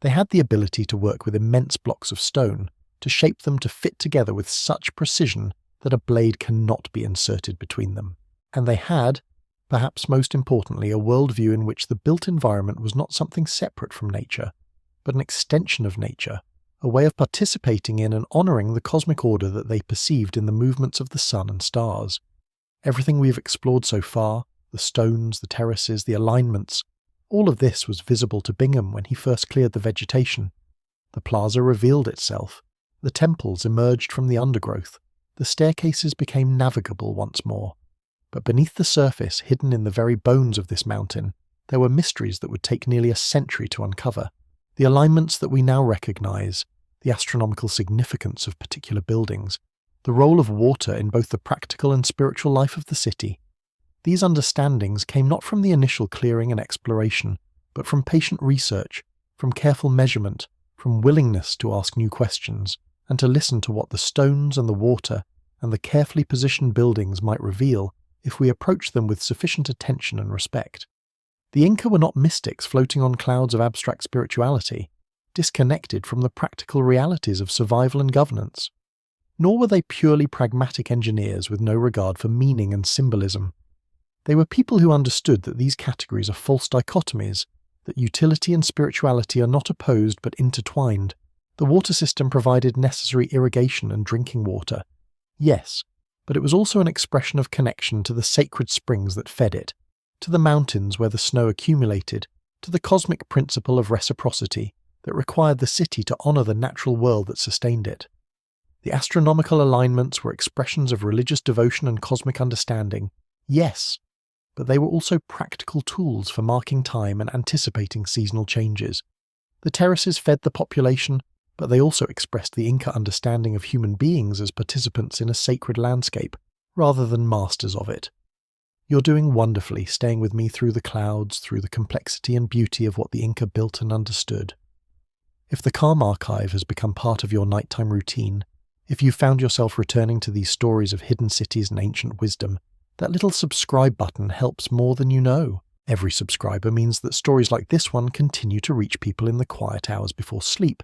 They had the ability to work with immense blocks of stone, to shape them to fit together with such precision that a blade cannot be inserted between them. And they had, perhaps most importantly, a worldview in which the built environment was not something separate from nature, but an extension of nature, a way of participating in and honouring the cosmic order that they perceived in the movements of the sun and stars. Everything we have explored so far, the stones, the terraces, the alignments, all of this was visible to Bingham when he first cleared the vegetation. The plaza revealed itself. The temples emerged from the undergrowth. The staircases became navigable once more. But beneath the surface, hidden in the very bones of this mountain, there were mysteries that would take nearly a century to uncover. The alignments that we now recognise, the astronomical significance of particular buildings, the role of water in both the practical and spiritual life of the city. These understandings came not from the initial clearing and exploration, but from patient research, from careful measurement, from willingness to ask new questions, and to listen to what the stones and the water and the carefully positioned buildings might reveal if we approach them with sufficient attention and respect. The Inca were not mystics floating on clouds of abstract spirituality, disconnected from the practical realities of survival and governance. Nor were they purely pragmatic engineers with no regard for meaning and symbolism. They were people who understood that these categories are false dichotomies, that utility and spirituality are not opposed but intertwined. The water system provided necessary irrigation and drinking water. Yes, but it was also an expression of connection to the sacred springs that fed it, to the mountains where the snow accumulated, to the cosmic principle of reciprocity, that required the city to honour the natural world that sustained it. The astronomical alignments were expressions of religious devotion and cosmic understanding, yes, but they were also practical tools for marking time and anticipating seasonal changes. The terraces fed the population, but they also expressed the Inca understanding of human beings as participants in a sacred landscape, rather than masters of it. You're doing wonderfully staying with me through the clouds, through the complexity and beauty of what the Inca built and understood. If the Calm Archive has become part of your nighttime routine, if you found yourself returning to these stories of hidden cities and ancient wisdom, that little subscribe button helps more than you know. Every subscriber means that stories like this one continue to reach people in the quiet hours before sleep,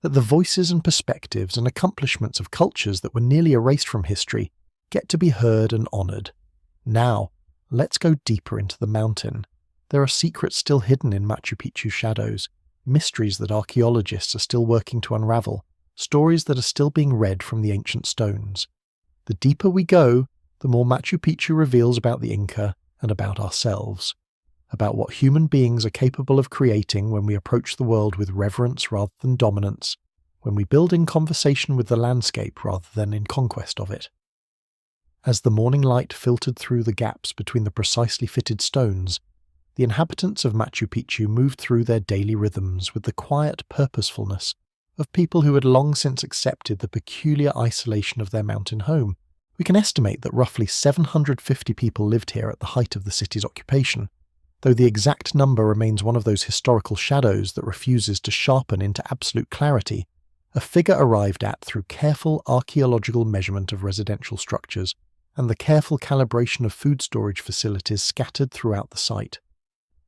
that the voices and perspectives and accomplishments of cultures that were nearly erased from history get to be heard and honoured. Now, let's go deeper into the mountain. There are secrets still hidden in Machu Picchu's shadows, mysteries that archaeologists are still working to unravel, stories that are still being read from the ancient stones. The deeper we go, the more Machu Picchu reveals about the Inca and about ourselves, about what human beings are capable of creating when we approach the world with reverence rather than dominance, when we build in conversation with the landscape rather than in conquest of it. As the morning light filtered through the gaps between the precisely fitted stones, the inhabitants of Machu Picchu moved through their daily rhythms with the quiet purposefulness of people who had long since accepted the peculiar isolation of their mountain home. We can estimate that roughly 750 people lived here at the height of the city's occupation, though the exact number remains one of those historical shadows that refuses to sharpen into absolute clarity, a figure arrived at through careful archaeological measurement of residential structures and the careful calibration of food storage facilities scattered throughout the site.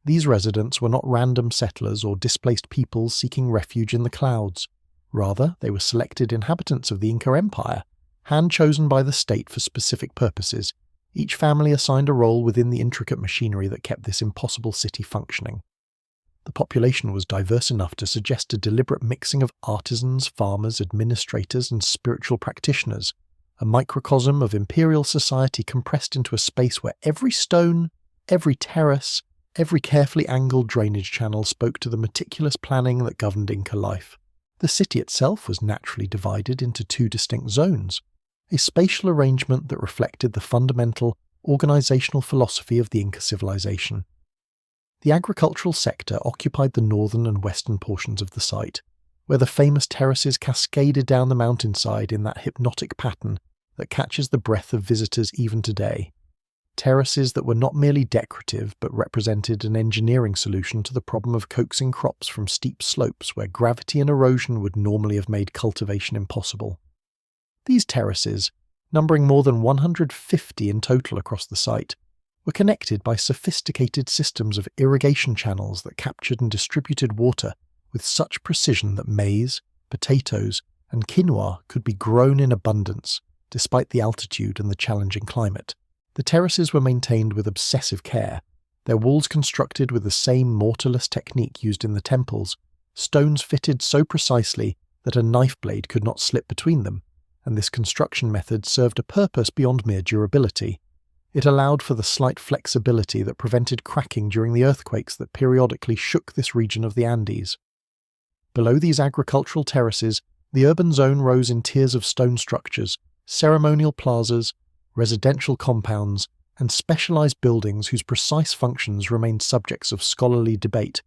These residents were not random settlers or displaced peoples seeking refuge in the clouds. Rather, they were selected inhabitants of the Inca Empire, hand-chosen by the state for specific purposes, each family assigned a role within the intricate machinery that kept this impossible city functioning. The population was diverse enough to suggest a deliberate mixing of artisans, farmers, administrators, and spiritual practitioners, a microcosm of imperial society compressed into a space where every stone, every terrace, every carefully angled drainage channel spoke to the meticulous planning that governed Inca life. The city itself was naturally divided into two distinct zones, a spatial arrangement that reflected the fundamental organizational philosophy of the Inca civilization. The agricultural sector occupied the northern and western portions of the site, where the famous terraces cascaded down the mountainside in that hypnotic pattern that catches the breath of visitors even today. Terraces that were not merely decorative but represented an engineering solution to the problem of coaxing crops from steep slopes where gravity and erosion would normally have made cultivation impossible. These terraces, numbering more than 150 in total across the site, were connected by sophisticated systems of irrigation channels that captured and distributed water with such precision that maize, potatoes, and quinoa could be grown in abundance, despite the altitude and the challenging climate. The terraces were maintained with obsessive care, their walls constructed with the same mortarless technique used in the temples, stones fitted so precisely that a knife blade could not slip between them, and this construction method served a purpose beyond mere durability. It allowed for the slight flexibility that prevented cracking during the earthquakes that periodically shook this region of the Andes. Below these agricultural terraces, the urban zone rose in tiers of stone structures, ceremonial plazas, residential compounds, and specialized buildings whose precise functions remained subjects of scholarly debate,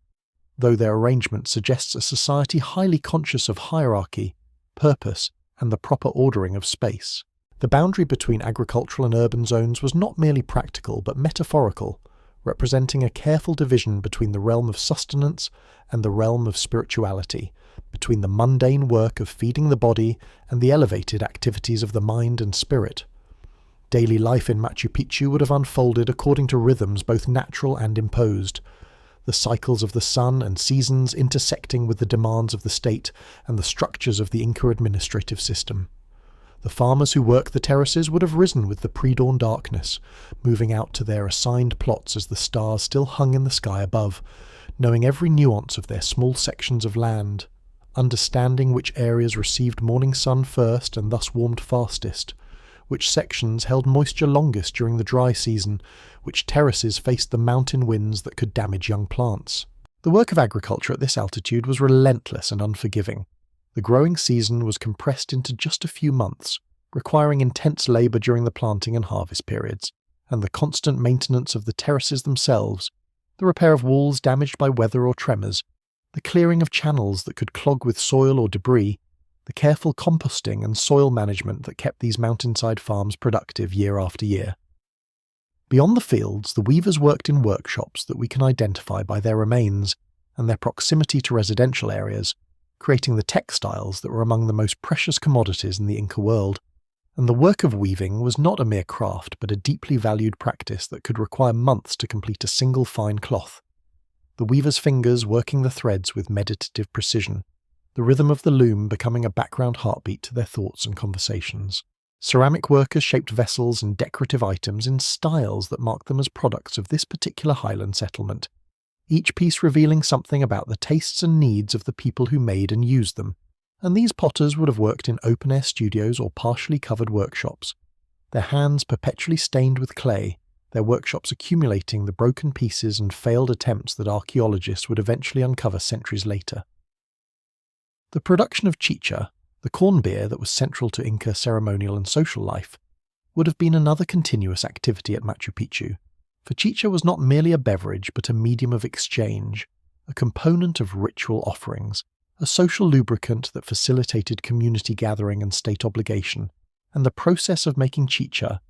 though their arrangement suggests a society highly conscious of hierarchy, purpose, and the proper ordering of space. The boundary between agricultural and urban zones was not merely practical but metaphorical, representing a careful division between the realm of sustenance and the realm of spirituality, between the mundane work of feeding the body and the elevated activities of the mind and spirit. Daily life in Machu Picchu would have unfolded according to rhythms both natural and imposed, the cycles of the sun and seasons intersecting with the demands of the state and the structures of the Inca administrative system. The farmers who worked the terraces would have risen with the pre-dawn darkness, moving out to their assigned plots as the stars still hung in the sky above, knowing every nuance of their small sections of land, understanding which areas received morning sun first and thus warmed fastest, which sections held moisture longest during the dry season, which terraces faced the mountain winds that could damage young plants. The work of agriculture at this altitude was relentless and unforgiving. The growing season was compressed into just a few months, requiring intense labour during the planting and harvest periods, and the constant maintenance of the terraces themselves, the repair of walls damaged by weather or tremors, the clearing of channels that could clog with soil or debris, the careful composting and soil management that kept these mountainside farms productive year after year. Beyond the fields, the weavers worked in workshops that we can identify by their remains and their proximity to residential areas, creating the textiles that were among the most precious commodities in the Inca world. And the work of weaving was not a mere craft, but a deeply valued practice that could require months to complete a single fine cloth. The weaver's fingers working the threads with meditative precision, the rhythm of the loom becoming a background heartbeat to their thoughts and conversations. Ceramic workers shaped vessels and decorative items in styles that marked them as products of this particular highland settlement, each piece revealing something about the tastes and needs of the people who made and used them. And these potters would have worked in open-air studios or partially covered workshops, their hands perpetually stained with clay, their workshops accumulating the broken pieces and failed attempts that archaeologists would eventually uncover centuries later. The production of chicha, the corn beer that was central to Inca ceremonial and social life, would have been another continuous activity at Machu Picchu, for chicha was not merely a beverage but a medium of exchange, a component of ritual offerings, a social lubricant that facilitated community gathering and state obligation, and the process of making chicha,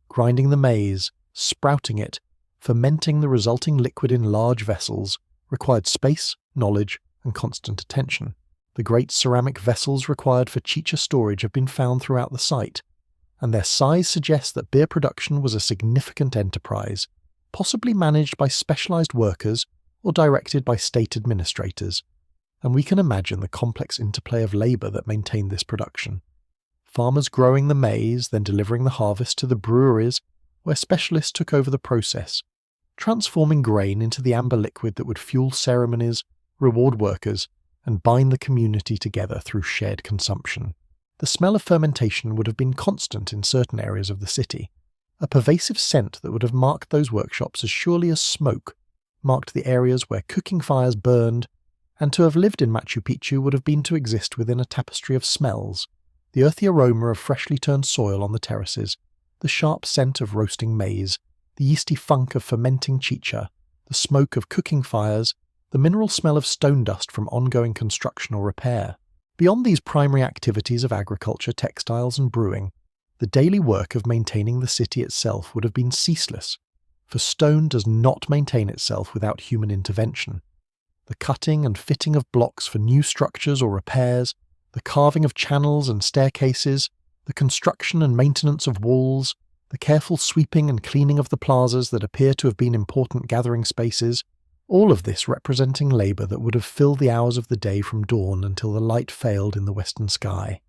grinding the maize, sprouting it, fermenting the resulting liquid in large vessels, required space, knowledge, and constant attention. The great ceramic vessels required for chicha storage have been found throughout the site, and their size suggests that beer production was a significant enterprise, possibly managed by specialized workers or directed by state administrators, and we can imagine the complex interplay of labor that maintained this production. Farmers growing the maize, then delivering the harvest to the breweries, where specialists took over the process, transforming grain into the amber liquid that would fuel ceremonies, reward workers, and bind the community together through shared consumption. The smell of fermentation would have been constant in certain areas of the city, a pervasive scent that would have marked those workshops as surely as smoke marked the areas where cooking fires burned, and to have lived in Machu Picchu would have been to exist within a tapestry of smells, the earthy aroma of freshly turned soil on the terraces, the sharp scent of roasting maize, the yeasty funk of fermenting chicha, the smoke of cooking fires, the mineral smell of stone dust from ongoing construction or repair. Beyond these primary activities of agriculture, textiles, and brewing, the daily work of maintaining the city itself would have been ceaseless, for stone does not maintain itself without human intervention. The cutting and fitting of blocks for new structures or repairs, the carving of channels and staircases, the construction and maintenance of walls, the careful sweeping and cleaning of the plazas that appear to have been important gathering spaces, all of this representing labour that would have filled the hours of the day from dawn until the light failed in the western sky.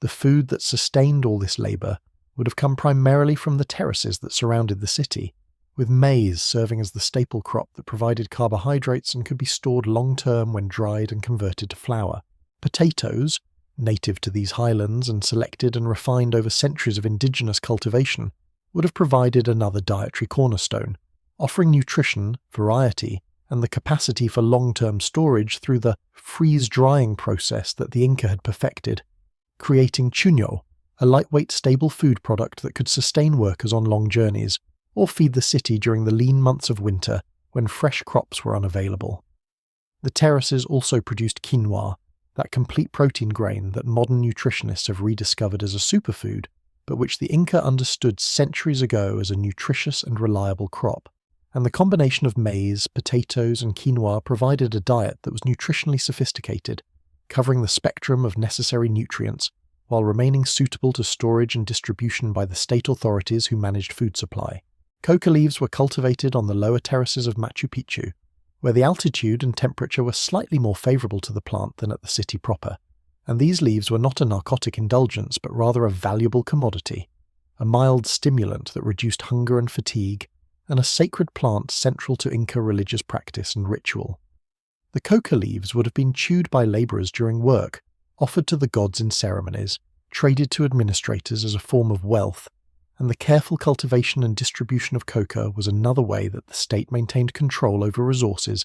The food that sustained all this labour would have come primarily from the terraces that surrounded the city, with maize serving as the staple crop that provided carbohydrates and could be stored long-term when dried and converted to flour. Potatoes, native to these highlands and selected and refined over centuries of indigenous cultivation, would have provided another dietary cornerstone, offering nutrition, variety, and the capacity for long-term storage through the freeze-drying process that the Inca had perfected, creating chuño, a lightweight stable food product that could sustain workers on long journeys, or feed the city during the lean months of winter when fresh crops were unavailable. The terraces also produced quinoa, that complete protein grain that modern nutritionists have rediscovered as a superfood, but which the Inca understood centuries ago as a nutritious and reliable crop. And the combination of maize, potatoes, and quinoa provided a diet that was nutritionally sophisticated, covering the spectrum of necessary nutrients, while remaining suitable to storage and distribution by the state authorities who managed food supply. Coca leaves were cultivated on the lower terraces of Machu Picchu, where the altitude and temperature were slightly more favourable to the plant than at the city proper, and these leaves were not a narcotic indulgence but rather a valuable commodity, a mild stimulant that reduced hunger and fatigue, and a sacred plant central to Inca religious practice and ritual. The coca leaves would have been chewed by labourers during work, offered to the gods in ceremonies, traded to administrators as a form of wealth, and the careful cultivation and distribution of coca was another way that the state maintained control over resources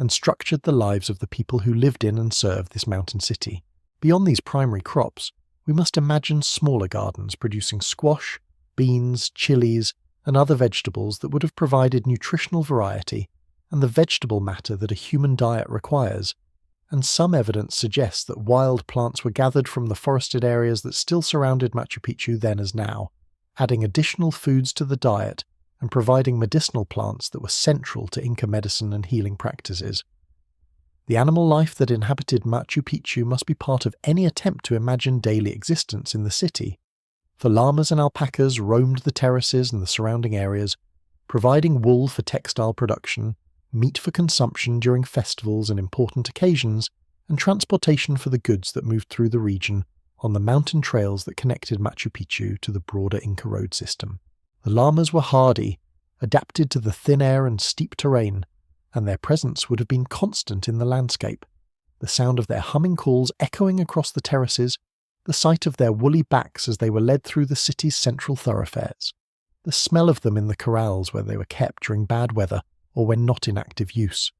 and structured the lives of the people who lived in and served this mountain city. Beyond these primary crops, we must imagine smaller gardens producing squash, beans, chilies, and other vegetables that would have provided nutritional variety and the vegetable matter that a human diet requires. And some evidence suggests that wild plants were gathered from the forested areas that still surrounded Machu Picchu then as now, adding additional foods to the diet and providing medicinal plants that were central to Inca medicine and healing practices. The animal life that inhabited Machu Picchu must be part of any attempt to imagine daily existence in the city, for llamas and alpacas roamed the terraces and the surrounding areas, providing wool for textile production, meat for consumption during festivals and important occasions, and transportation for the goods that moved through the region on the mountain trails that connected Machu Picchu to the broader Inca road system. The llamas were hardy, adapted to the thin air and steep terrain, and their presence would have been constant in the landscape, the sound of their humming calls echoing across the terraces, the sight of their woolly backs as they were led through the city's central thoroughfares, the smell of them in the corrals where they were kept during bad weather or when not in active use.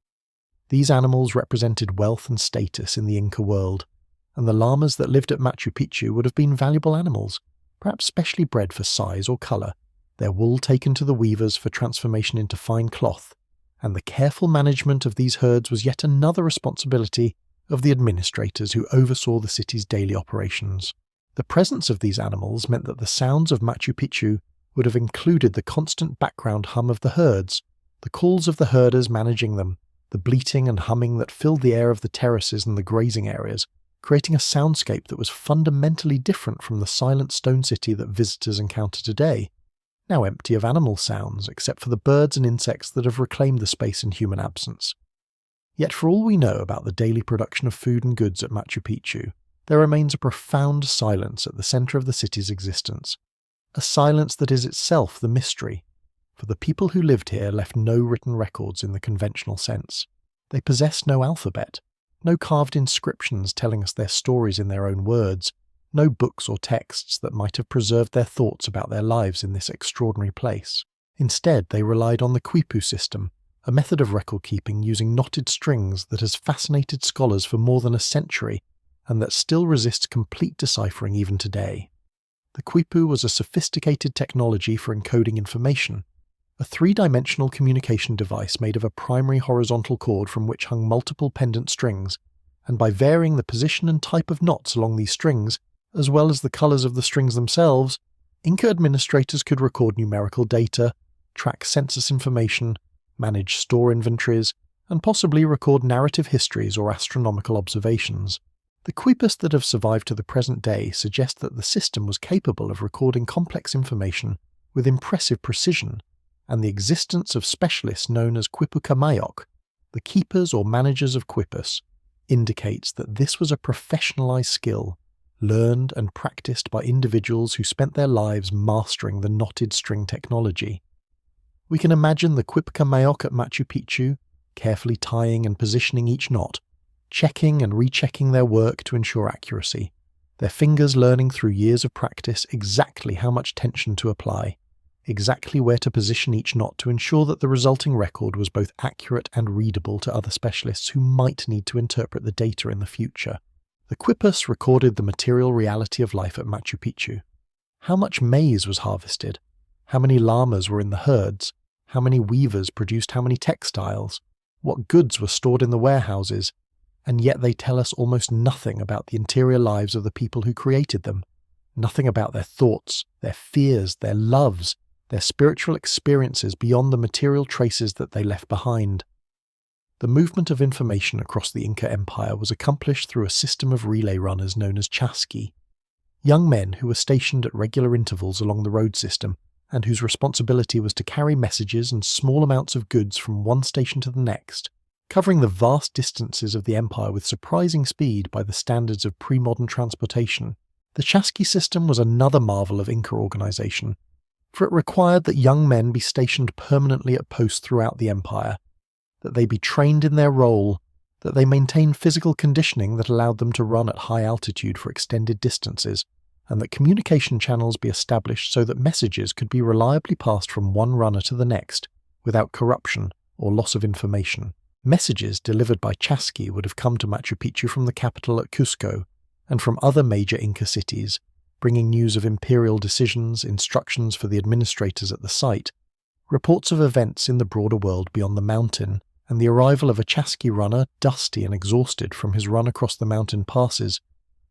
These animals represented wealth and status in the Inca world, and the llamas that lived at Machu Picchu would have been valuable animals, perhaps specially bred for size or colour, their wool taken to the weavers for transformation into fine cloth, and the careful management of these herds was yet another responsibility of the administrators who oversaw the city's daily operations. The presence of these animals meant that the sounds of Machu Picchu would have included the constant background hum of the herds, the calls of the herders managing them, the bleating and humming that filled the air of the terraces and the grazing areas, creating a soundscape that was fundamentally different from the silent stone city that visitors encounter today, now empty of animal sounds except for the birds and insects that have reclaimed the space in human absence. Yet for all we know about the daily production of food and goods at Machu Picchu, there remains a profound silence at the centre of the city's existence, a silence that is itself the mystery, for the people who lived here left no written records in the conventional sense. They possessed no alphabet, no carved inscriptions telling us their stories in their own words, no books or texts that might have preserved their thoughts about their lives in this extraordinary place. Instead, they relied on the quipu system, a method of record-keeping using knotted strings that has fascinated scholars for more than a century and that still resists complete deciphering even today. The quipu was a sophisticated technology for encoding information, a three-dimensional communication device made of a primary horizontal cord from which hung multiple pendant strings, and by varying the position and type of knots along these strings, as well as the colours of the strings themselves, Inca administrators could record numerical data, track census information, manage store inventories, and possibly record narrative histories or astronomical observations. The quipus that have survived to the present day suggest that the system was capable of recording complex information with impressive precision, and the existence of specialists known as quipucamayok, the keepers or managers of quipus, indicates that this was a professionalized skill, learned and practiced by individuals who spent their lives mastering the knotted string technology. We can imagine the quipucamayok at Machu Picchu, carefully tying and positioning each knot, checking and rechecking their work to ensure accuracy, their fingers learning through years of practice exactly how much tension to apply, exactly where to position each knot to ensure that the resulting record was both accurate and readable to other specialists who might need to interpret the data in the future. The quipus recorded the material reality of life at Machu Picchu. How much maize was harvested? How many llamas were in the herds? How many weavers produced how many textiles? What goods were stored in the warehouses? And yet they tell us almost nothing about the interior lives of the people who created them. Nothing about their thoughts, their fears, their loves, their spiritual experiences beyond the material traces that they left behind. The movement of information across the Inca Empire was accomplished through a system of relay runners known as chasqui, young men who were stationed at regular intervals along the road system and whose responsibility was to carry messages and small amounts of goods from one station to the next, covering the vast distances of the empire with surprising speed by the standards of pre-modern transportation. The chasqui system was another marvel of Inca organization, for it required that young men be stationed permanently at posts throughout the empire, that they be trained in their role, that they maintain physical conditioning that allowed them to run at high altitude for extended distances, and that communication channels be established so that messages could be reliably passed from one runner to the next, without corruption or loss of information. Messages delivered by Chasqui would have come to Machu Picchu from the capital at Cusco and from other major Inca cities, bringing news of imperial decisions, instructions for the administrators at the site, reports of events in the broader world beyond the mountain, and the arrival of a Chasqui runner, dusty and exhausted from his run across the mountain passes,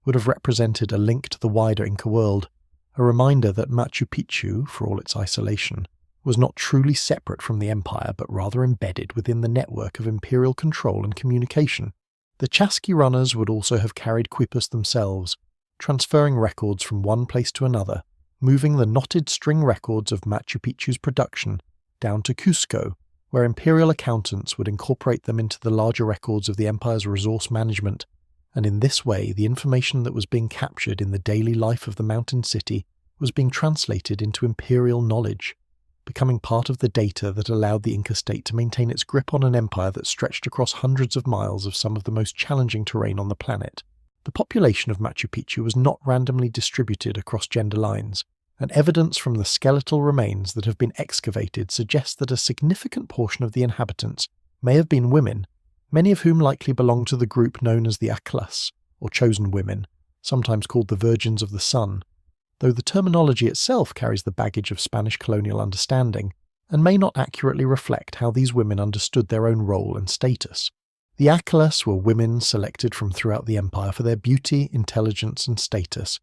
would have represented a link to the wider Inca world, a reminder that Machu Picchu, for all its isolation, was not truly separate from the empire but rather embedded within the network of imperial control and communication. The Chasqui runners would also have carried quippus themselves, transferring records from one place to another, moving the knotted string records of Machu Picchu's production down to Cusco, where imperial accountants would incorporate them into the larger records of the empire's resource management, and in this way the information that was being captured in the daily life of the mountain city was being translated into imperial knowledge, becoming part of the data that allowed the Inca state to maintain its grip on an empire that stretched across hundreds of miles of some of the most challenging terrain on the planet. The population of Machu Picchu was not randomly distributed across gender lines, and evidence from the skeletal remains that have been excavated suggests that a significant portion of the inhabitants may have been women, many of whom likely belonged to the group known as the Aklas, or chosen women, sometimes called the Virgins of the Sun, though the terminology itself carries the baggage of Spanish colonial understanding and may not accurately reflect how these women understood their own role and status. The Aklas were women selected from throughout the empire for their beauty, intelligence, and status,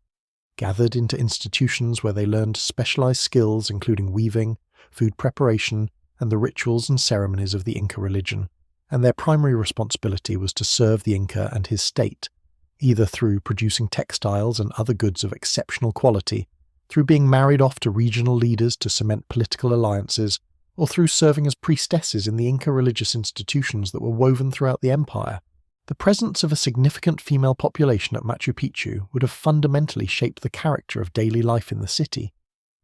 gathered into institutions where they learned specialized skills including weaving, food preparation, and the rituals and ceremonies of the Inca religion, and their primary responsibility was to serve the Inca and his state, either through producing textiles and other goods of exceptional quality, through being married off to regional leaders to cement political alliances, or through serving as priestesses in the Inca religious institutions that were woven throughout the empire. The presence of a significant female population at Machu Picchu would have fundamentally shaped the character of daily life in the city,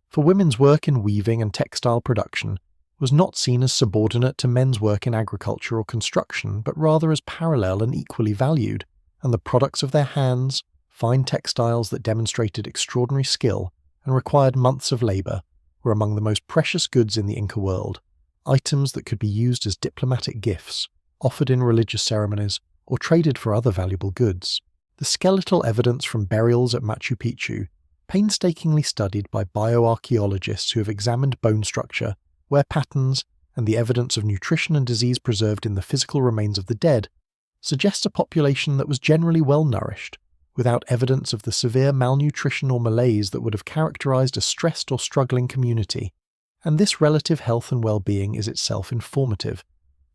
for women's work in weaving and textile production was not seen as subordinate to men's work in agriculture or construction, but rather as parallel and equally valued, and the products of their hands, fine textiles that demonstrated extraordinary skill and required months of labour, were among the most precious goods in the Inca world, items that could be used as diplomatic gifts, offered in religious ceremonies, or traded for other valuable goods. The skeletal evidence from burials at Machu Picchu, painstakingly studied by bioarchaeologists who have examined bone structure, wear patterns, and the evidence of nutrition and disease preserved in the physical remains of the dead, suggests a population that was generally well-nourished, without evidence of the severe malnutrition or malaise that would have characterized a stressed or struggling community, and this relative health and well-being is itself informative,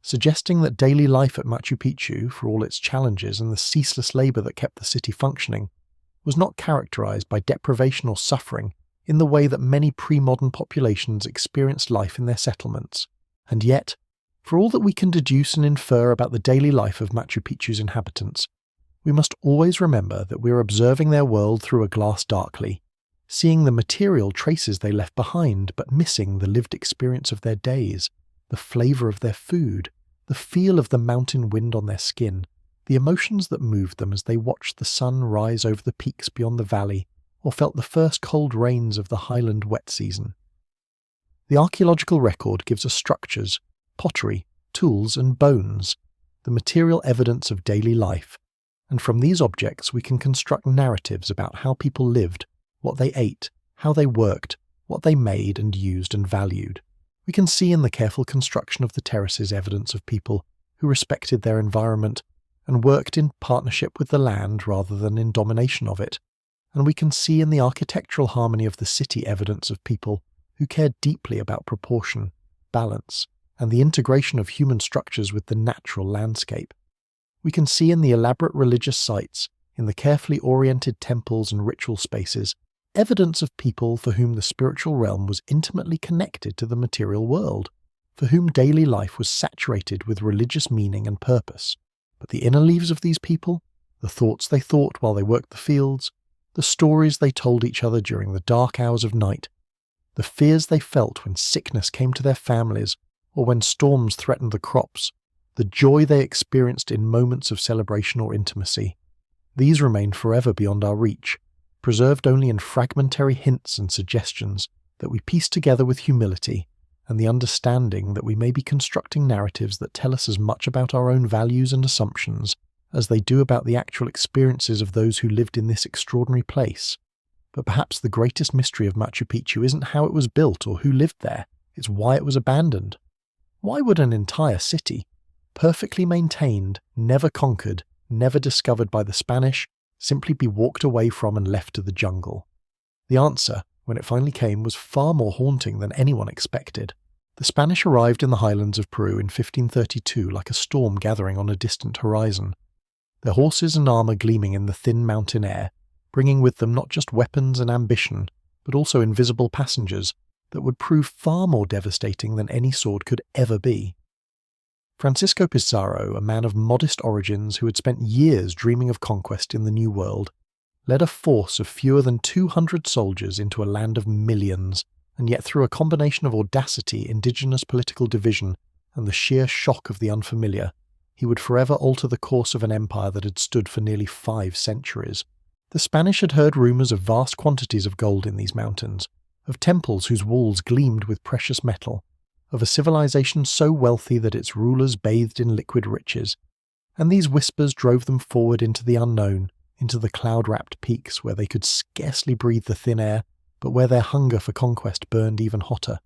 suggesting that daily life at Machu Picchu, for all its challenges and the ceaseless labor that kept the city functioning, was not characterized by deprivation or suffering in the way that many pre-modern populations experienced life in their settlements. And yet, for all that we can deduce and infer about the daily life of Machu Picchu's inhabitants, we must always remember that we are observing their world through a glass darkly, seeing the material traces they left behind but missing the lived experience of their days, the flavour of their food, the feel of the mountain wind on their skin, the emotions that moved them as they watched the sun rise over the peaks beyond the valley or felt the first cold rains of the highland wet season. The archaeological record gives us structures, pottery, tools and bones, the material evidence of daily life, and from these objects we can construct narratives about how people lived, what they ate, how they worked, what they made and used and valued. We can see in the careful construction of the terraces evidence of people who respected their environment and worked in partnership with the land rather than in domination of it, and we can see in the architectural harmony of the city evidence of people who cared deeply about proportion, balance, and the integration of human structures with the natural landscape. We can see in the elaborate religious sites, in the carefully oriented temples and ritual spaces, evidence of people for whom the spiritual realm was intimately connected to the material world, for whom daily life was saturated with religious meaning and purpose. But the inner lives of these people, the thoughts they thought while they worked the fields, the stories they told each other during the dark hours of night, the fears they felt when sickness came to their families or when storms threatened the crops, the joy they experienced in moments of celebration or intimacy, these remain forever beyond our reach, preserved only in fragmentary hints and suggestions that we piece together with humility and the understanding that we may be constructing narratives that tell us as much about our own values and assumptions as they do about the actual experiences of those who lived in this extraordinary place. But perhaps the greatest mystery of Machu Picchu isn't how it was built or who lived there, it's why it was abandoned. Why would an entire city, perfectly maintained, never conquered, never discovered by the Spanish, simply be walked away from and left to the jungle? The answer, when it finally came, was far more haunting than anyone expected. The Spanish arrived in the highlands of Peru in 1532 like a storm gathering on a distant horizon, their horses and armour gleaming in the thin mountain air, bringing with them not just weapons and ambition, but also invisible passengers that would prove far more devastating than any sword could ever be. Francisco Pizarro, a man of modest origins who had spent years dreaming of conquest in the New World, led a force of fewer than 200 soldiers into a land of millions, and yet through a combination of audacity, indigenous political division, and the sheer shock of the unfamiliar, he would forever alter the course of an empire that had stood for nearly 5 centuries. The Spanish had heard rumours of vast quantities of gold in these mountains, of temples whose walls gleamed with precious metal, of a civilization so wealthy that its rulers bathed in liquid riches, and these whispers drove them forward into the unknown, into the cloud-wrapped peaks where they could scarcely breathe the thin air, but where their hunger for conquest burned even hotter.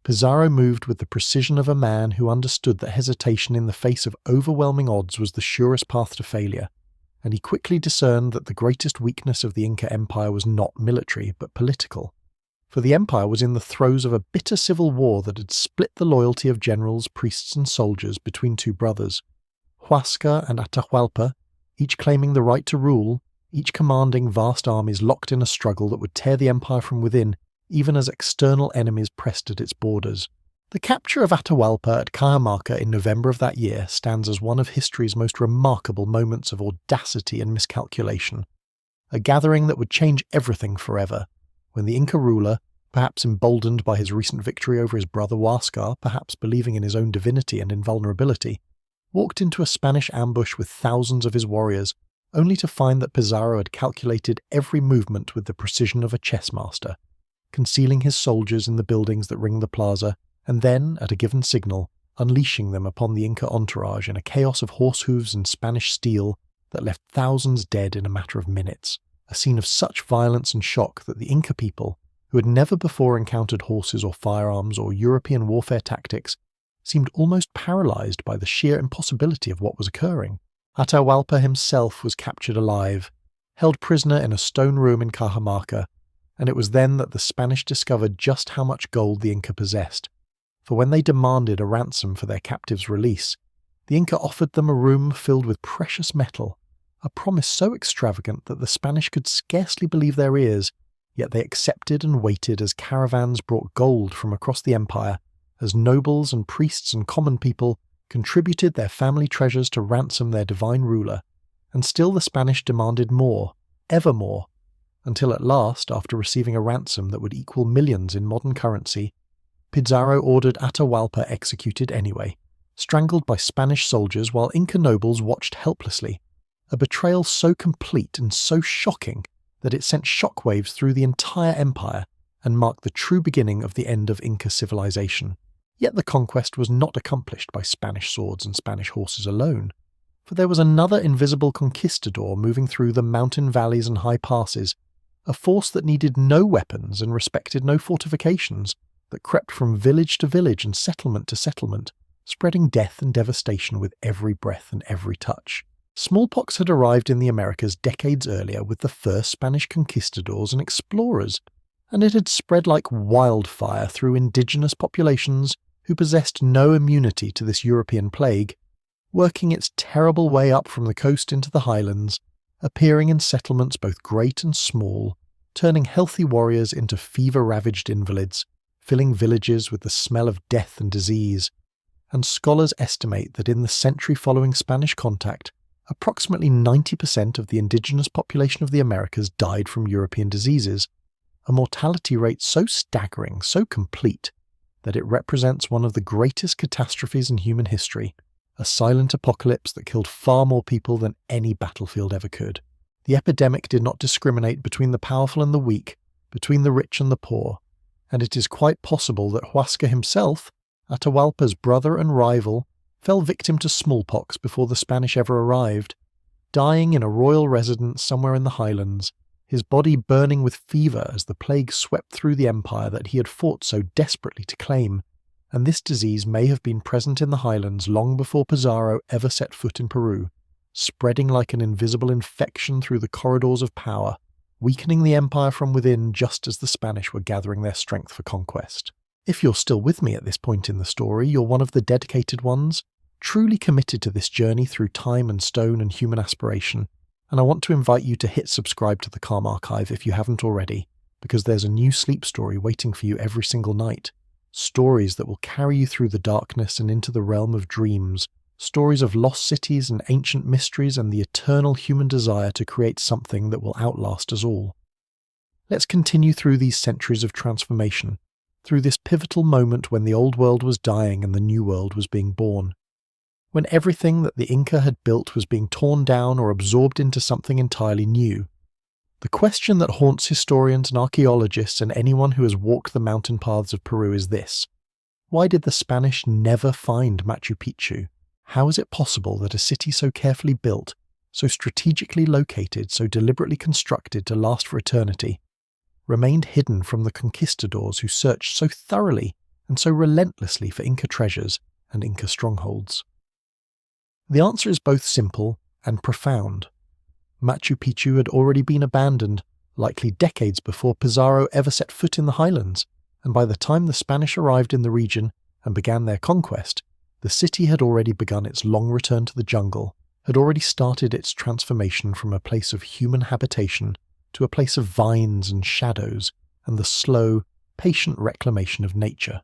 Pizarro moved with the precision of a man who understood that hesitation in the face of overwhelming odds was the surest path to failure, and he quickly discerned that the greatest weakness of the Inca Empire was not military, but political. For the empire was in the throes of a bitter civil war that had split the loyalty of generals, priests and soldiers between 2 brothers, Huascar and Atahualpa, each claiming the right to rule, each commanding vast armies locked in a struggle that would tear the empire from within, even as external enemies pressed at its borders. The capture of Atahualpa at Cajamarca in November of that year stands as one of history's most remarkable moments of audacity and miscalculation, a gathering that would change everything forever, when the Inca ruler, perhaps emboldened by his recent victory over his brother Huascar, perhaps believing in his own divinity and invulnerability, walked into a Spanish ambush with thousands of his warriors, only to find that Pizarro had calculated every movement with the precision of a chess master, concealing his soldiers in the buildings that ring the plaza, and then, at a given signal, unleashing them upon the Inca entourage in a chaos of horse hooves and Spanish steel that left thousands dead in a matter of minutes, a scene of such violence and shock that the Inca people, who had never before encountered horses or firearms or European warfare tactics, seemed almost paralyzed by the sheer impossibility of what was occurring. Atahualpa himself was captured alive, held prisoner in a stone room in Cajamarca, and it was then that the Spanish discovered just how much gold the Inca possessed, for when they demanded a ransom for their captive's release, the Inca offered them a room filled with precious metal, a promise so extravagant that the Spanish could scarcely believe their ears, yet they accepted and waited as caravans brought gold from across the empire, as nobles and priests and common people contributed their family treasures to ransom their divine ruler, and still the Spanish demanded more, ever more, until at last, after receiving a ransom that would equal millions in modern currency, Pizarro ordered Atahualpa executed anyway, strangled by Spanish soldiers while Inca nobles watched helplessly, a betrayal so complete and so shocking that it sent shockwaves through the entire empire and marked the true beginning of the end of Inca civilization. Yet the conquest was not accomplished by Spanish swords and Spanish horses alone, for there was another invisible conquistador moving through the mountain valleys and high passes, a force that needed no weapons and respected no fortifications, that crept from village to village and settlement to settlement, spreading death and devastation with every breath and every touch. Smallpox had arrived in the Americas decades earlier with the first Spanish conquistadors and explorers, and it had spread like wildfire through indigenous populations who possessed no immunity to this European plague, working its terrible way up from the coast into the highlands, appearing in settlements both great and small, turning healthy warriors into fever-ravaged invalids, filling villages with the smell of death and disease. And scholars estimate that in the century following Spanish contact, approximately 90% of the indigenous population of the Americas died from European diseases, a mortality rate so staggering, so complete, that it represents one of the greatest catastrophes in human history, a silent apocalypse that killed far more people than any battlefield ever could. The epidemic did not discriminate between the powerful and the weak, between the rich and the poor, and it is quite possible that Huascar himself, Atahualpa's brother and rival, fell victim to smallpox before the Spanish ever arrived, dying in a royal residence somewhere in the highlands, his body burning with fever as the plague swept through the empire that he had fought so desperately to claim, and this disease may have been present in the highlands long before Pizarro ever set foot in Peru, spreading like an invisible infection through the corridors of power, weakening the empire from within just as the Spanish were gathering their strength for conquest. If you're still with me at this point in the story, you're one of the dedicated ones, truly committed to this journey through time and stone and human aspiration, and I want to invite you to hit subscribe to the Calm Archive if you haven't already, because there's a new sleep story waiting for you every single night. Stories that will carry you through the darkness and into the realm of dreams, stories of lost cities and ancient mysteries and the eternal human desire to create something that will outlast us all. Let's continue through these centuries of transformation, through this pivotal moment when the old world was dying and the new world was being born. When everything that the Inca had built was being torn down or absorbed into something entirely new. The question that haunts historians and archaeologists and anyone who has walked the mountain paths of Peru is this: why did the Spanish never find Machu Picchu? How is it possible that a city so carefully built, so strategically located, so deliberately constructed to last for eternity, remained hidden from the conquistadors who searched so thoroughly and so relentlessly for Inca treasures and Inca strongholds? The answer is both simple and profound. Machu Picchu had already been abandoned, likely decades before Pizarro ever set foot in the highlands, and by the time the Spanish arrived in the region and began their conquest, the city had already begun its long return to the jungle, had already started its transformation from a place of human habitation to a place of vines and shadows and the slow, patient reclamation of nature.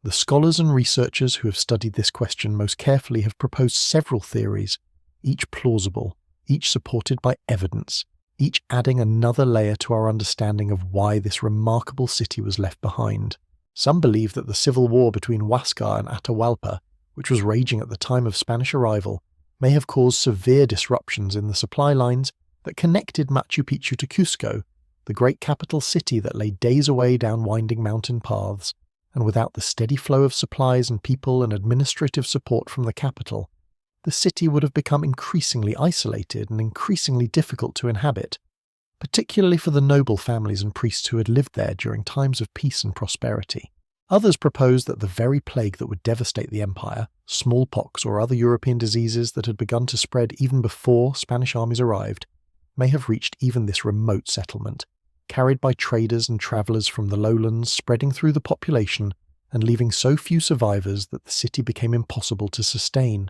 The scholars and researchers who have studied this question most carefully have proposed several theories, each plausible, each supported by evidence, each adding another layer to our understanding of why this remarkable city was left behind. Some believe that the civil war between Huascar and Atahualpa, which was raging at the time of Spanish arrival, may have caused severe disruptions in the supply lines that connected Machu Picchu to Cusco, the great capital city that lay days away down winding mountain paths, and without the steady flow of supplies and people and administrative support from the capital, the city would have become increasingly isolated and increasingly difficult to inhabit, particularly for the noble families and priests who had lived there during times of peace and prosperity. Others propose that the very plague that would devastate the empire, smallpox or other European diseases that had begun to spread even before Spanish armies arrived, may have reached even this remote settlement, carried by traders and travellers from the lowlands, spreading through the population and leaving so few survivors that the city became impossible to sustain.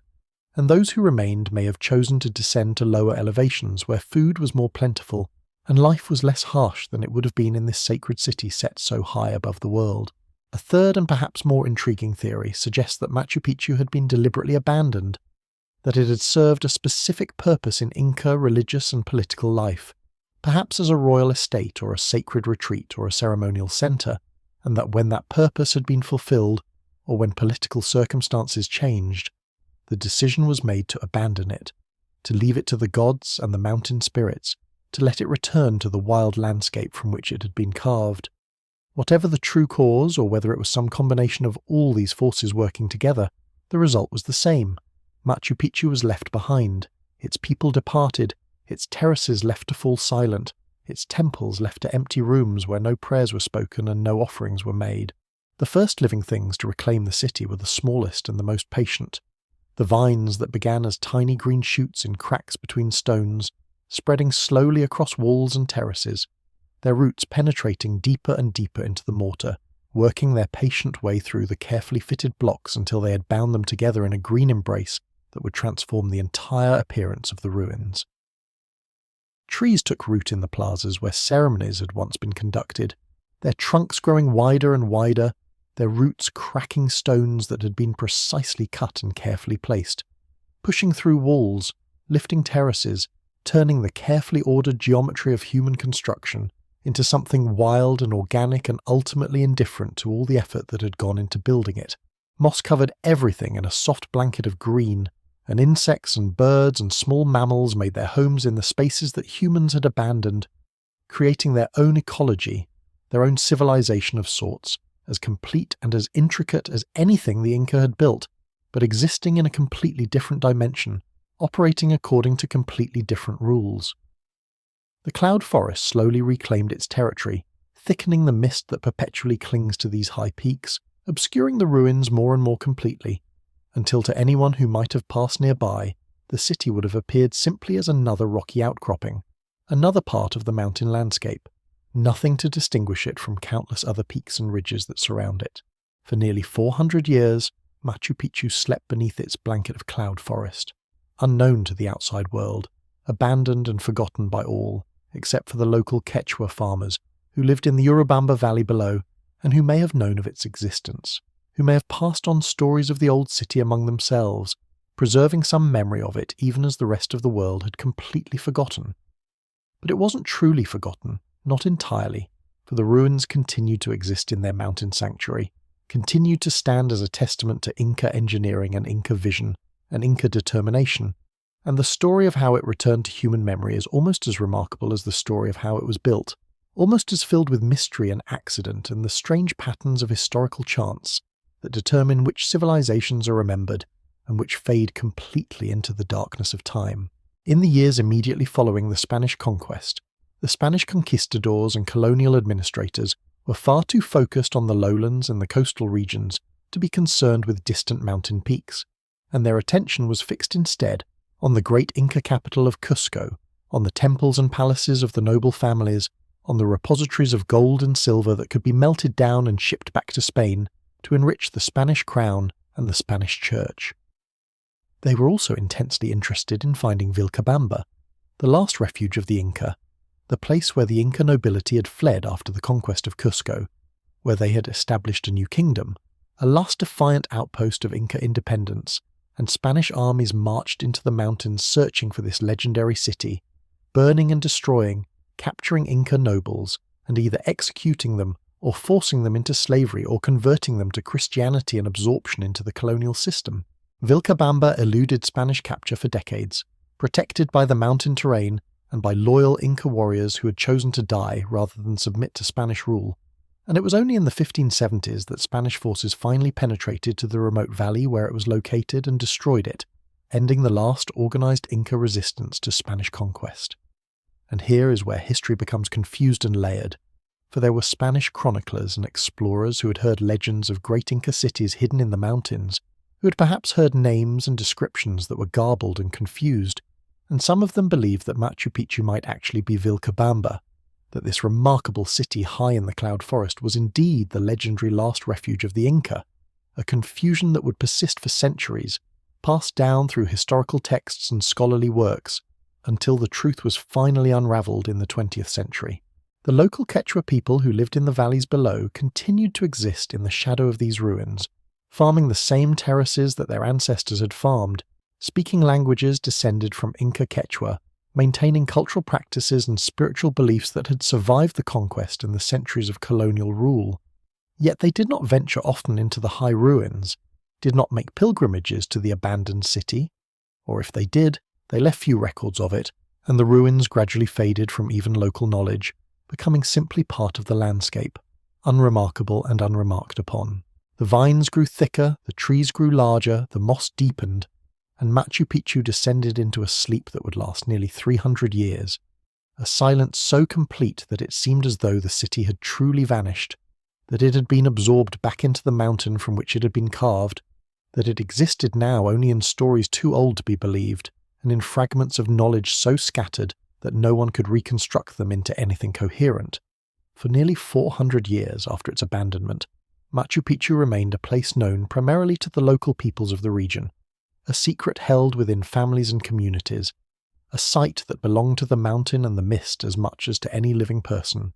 And those who remained may have chosen to descend to lower elevations where food was more plentiful and life was less harsh than it would have been in this sacred city set so high above the world. A third and perhaps more intriguing theory suggests that Machu Picchu had been deliberately abandoned, that it had served a specific purpose in Inca religious and political life, perhaps as a royal estate or a sacred retreat or a ceremonial centre, and that when that purpose had been fulfilled, or when political circumstances changed, the decision was made to abandon it, to leave it to the gods and the mountain spirits, to let it return to the wild landscape from which it had been carved. Whatever the true cause, or whether it was some combination of all these forces working together, the result was the same. Machu Picchu was left behind, its people departed, its terraces left to fall silent, its temples left to empty rooms where no prayers were spoken and no offerings were made. The first living things to reclaim the city were the smallest and the most patient. The vines that began as tiny green shoots in cracks between stones, spreading slowly across walls and terraces, their roots penetrating deeper and deeper into the mortar, working their patient way through the carefully fitted blocks until they had bound them together in a green embrace that would transform the entire appearance of the ruins. Trees took root in the plazas where ceremonies had once been conducted, their trunks growing wider and wider, their roots cracking stones that had been precisely cut and carefully placed, pushing through walls, lifting terraces, turning the carefully ordered geometry of human construction into something wild and organic and ultimately indifferent to all the effort that had gone into building it. Moss covered everything in a soft blanket of green, and insects and birds and small mammals made their homes in the spaces that humans had abandoned, creating their own ecology, their own civilization of sorts, as complete and as intricate as anything the Inca had built, but existing in a completely different dimension, operating according to completely different rules. The cloud forest slowly reclaimed its territory, thickening the mist that perpetually clings to these high peaks, obscuring the ruins more and more completely, until to anyone who might have passed nearby, the city would have appeared simply as another rocky outcropping, another part of the mountain landscape, nothing to distinguish it from countless other peaks and ridges that surround it. For nearly 400 years, Machu Picchu slept beneath its blanket of cloud forest, unknown to the outside world, abandoned and forgotten by all, except for the local Quechua farmers who lived in the Urubamba Valley below and who may have known of its existence, who may have passed on stories of the old city among themselves, preserving some memory of it even as the rest of the world had completely forgotten. But it wasn't truly forgotten, not entirely, for the ruins continued to exist in their mountain sanctuary, continued to stand as a testament to Inca engineering and Inca vision and Inca determination, and the story of how it returned to human memory is almost as remarkable as the story of how it was built, almost as filled with mystery and accident and the strange patterns of historical chance that determine which civilizations are remembered and which fade completely into the darkness of time. In the years immediately following the Spanish conquest, the Spanish conquistadors and colonial administrators were far too focused on the lowlands and the coastal regions to be concerned with distant mountain peaks, and their attention was fixed instead on the great Inca capital of Cusco, on the temples and palaces of the noble families, on the repositories of gold and silver that could be melted down and shipped back to Spain to enrich the Spanish crown and the Spanish church. They were also intensely interested in finding Vilcabamba, the last refuge of the Inca, the place where the Inca nobility had fled after the conquest of Cusco, where they had established a new kingdom, a last defiant outpost of Inca independence, and Spanish armies marched into the mountains searching for this legendary city, burning and destroying, capturing Inca nobles, and either executing them or forcing them into slavery or converting them to Christianity and absorption into the colonial system. Vilcabamba eluded Spanish capture for decades, protected by the mountain terrain and by loyal Inca warriors who had chosen to die rather than submit to Spanish rule, and it was only in the 1570s that Spanish forces finally penetrated to the remote valley where it was located and destroyed it, ending the last organized Inca resistance to Spanish conquest. And here is where history becomes confused and layered, for there were Spanish chroniclers and explorers who had heard legends of great Inca cities hidden in the mountains, who had perhaps heard names and descriptions that were garbled and confused, and some of them believed that Machu Picchu might actually be Vilcabamba, that this remarkable city high in the cloud forest was indeed the legendary last refuge of the Inca, a confusion that would persist for centuries, passed down through historical texts and scholarly works, until the truth was finally unraveled in the 20th century. The local Quechua people who lived in the valleys below continued to exist in the shadow of these ruins, farming the same terraces that their ancestors had farmed, speaking languages descended from Inca Quechua, maintaining cultural practices and spiritual beliefs that had survived the conquest and the centuries of colonial rule. Yet they did not venture often into the high ruins, did not make pilgrimages to the abandoned city, or if they did, they left few records of it, and the ruins gradually faded from even local knowledge, becoming simply part of the landscape, unremarkable and unremarked upon. The vines grew thicker, the trees grew larger, the moss deepened, and Machu Picchu descended into a sleep that would last nearly 300 years, a silence so complete that it seemed as though the city had truly vanished, that it had been absorbed back into the mountain from which it had been carved, that it existed now only in stories too old to be believed, and in fragments of knowledge so scattered that no one could reconstruct them into anything coherent. For nearly 400 years after its abandonment, Machu Picchu remained a place known primarily to the local peoples of the region, a secret held within families and communities, a site that belonged to the mountain and the mist as much as to any living person.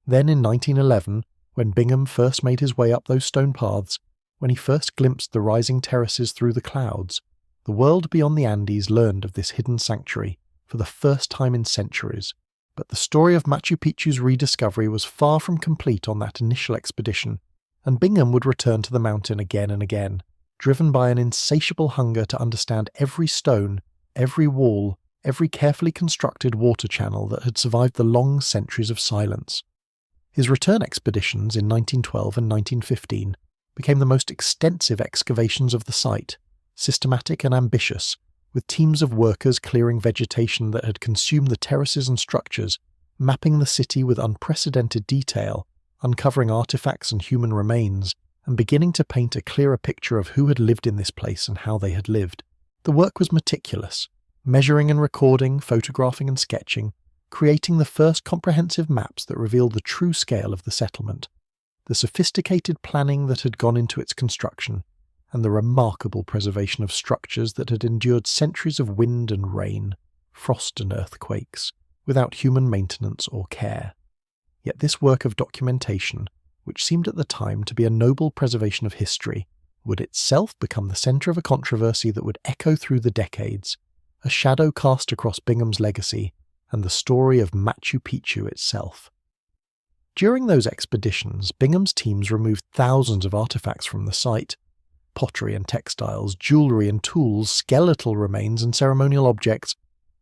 Then in 1911, when Bingham first made his way up those stone paths, when he first glimpsed the rising terraces through the clouds, the world beyond the Andes learned of this hidden sanctuary for the first time in centuries. But the story of Machu Picchu's rediscovery was far from complete on that initial expedition, and Bingham would return to the mountain again and again, driven by an insatiable hunger to understand every stone, every wall, every carefully constructed water channel that had survived the long centuries of silence. His return expeditions in 1912 and 1915 became the most extensive excavations of the site, systematic and ambitious, with teams of workers clearing vegetation that had consumed the terraces and structures, mapping the city with unprecedented detail, uncovering artifacts and human remains, and beginning to paint a clearer picture of who had lived in this place and how they had lived. The work was meticulous, measuring and recording, photographing and sketching, creating the first comprehensive maps that revealed the true scale of the settlement, the sophisticated planning that had gone into its construction, and the remarkable preservation of structures that had endured centuries of wind and rain, frost and earthquakes, without human maintenance or care. Yet this work of documentation, which seemed at the time to be a noble preservation of history, would itself become the centre of a controversy that would echo through the decades, a shadow cast across Bingham's legacy and the story of Machu Picchu itself. During those expeditions, Bingham's teams removed thousands of artifacts from the site: pottery and textiles, jewellery and tools, skeletal remains and ceremonial objects,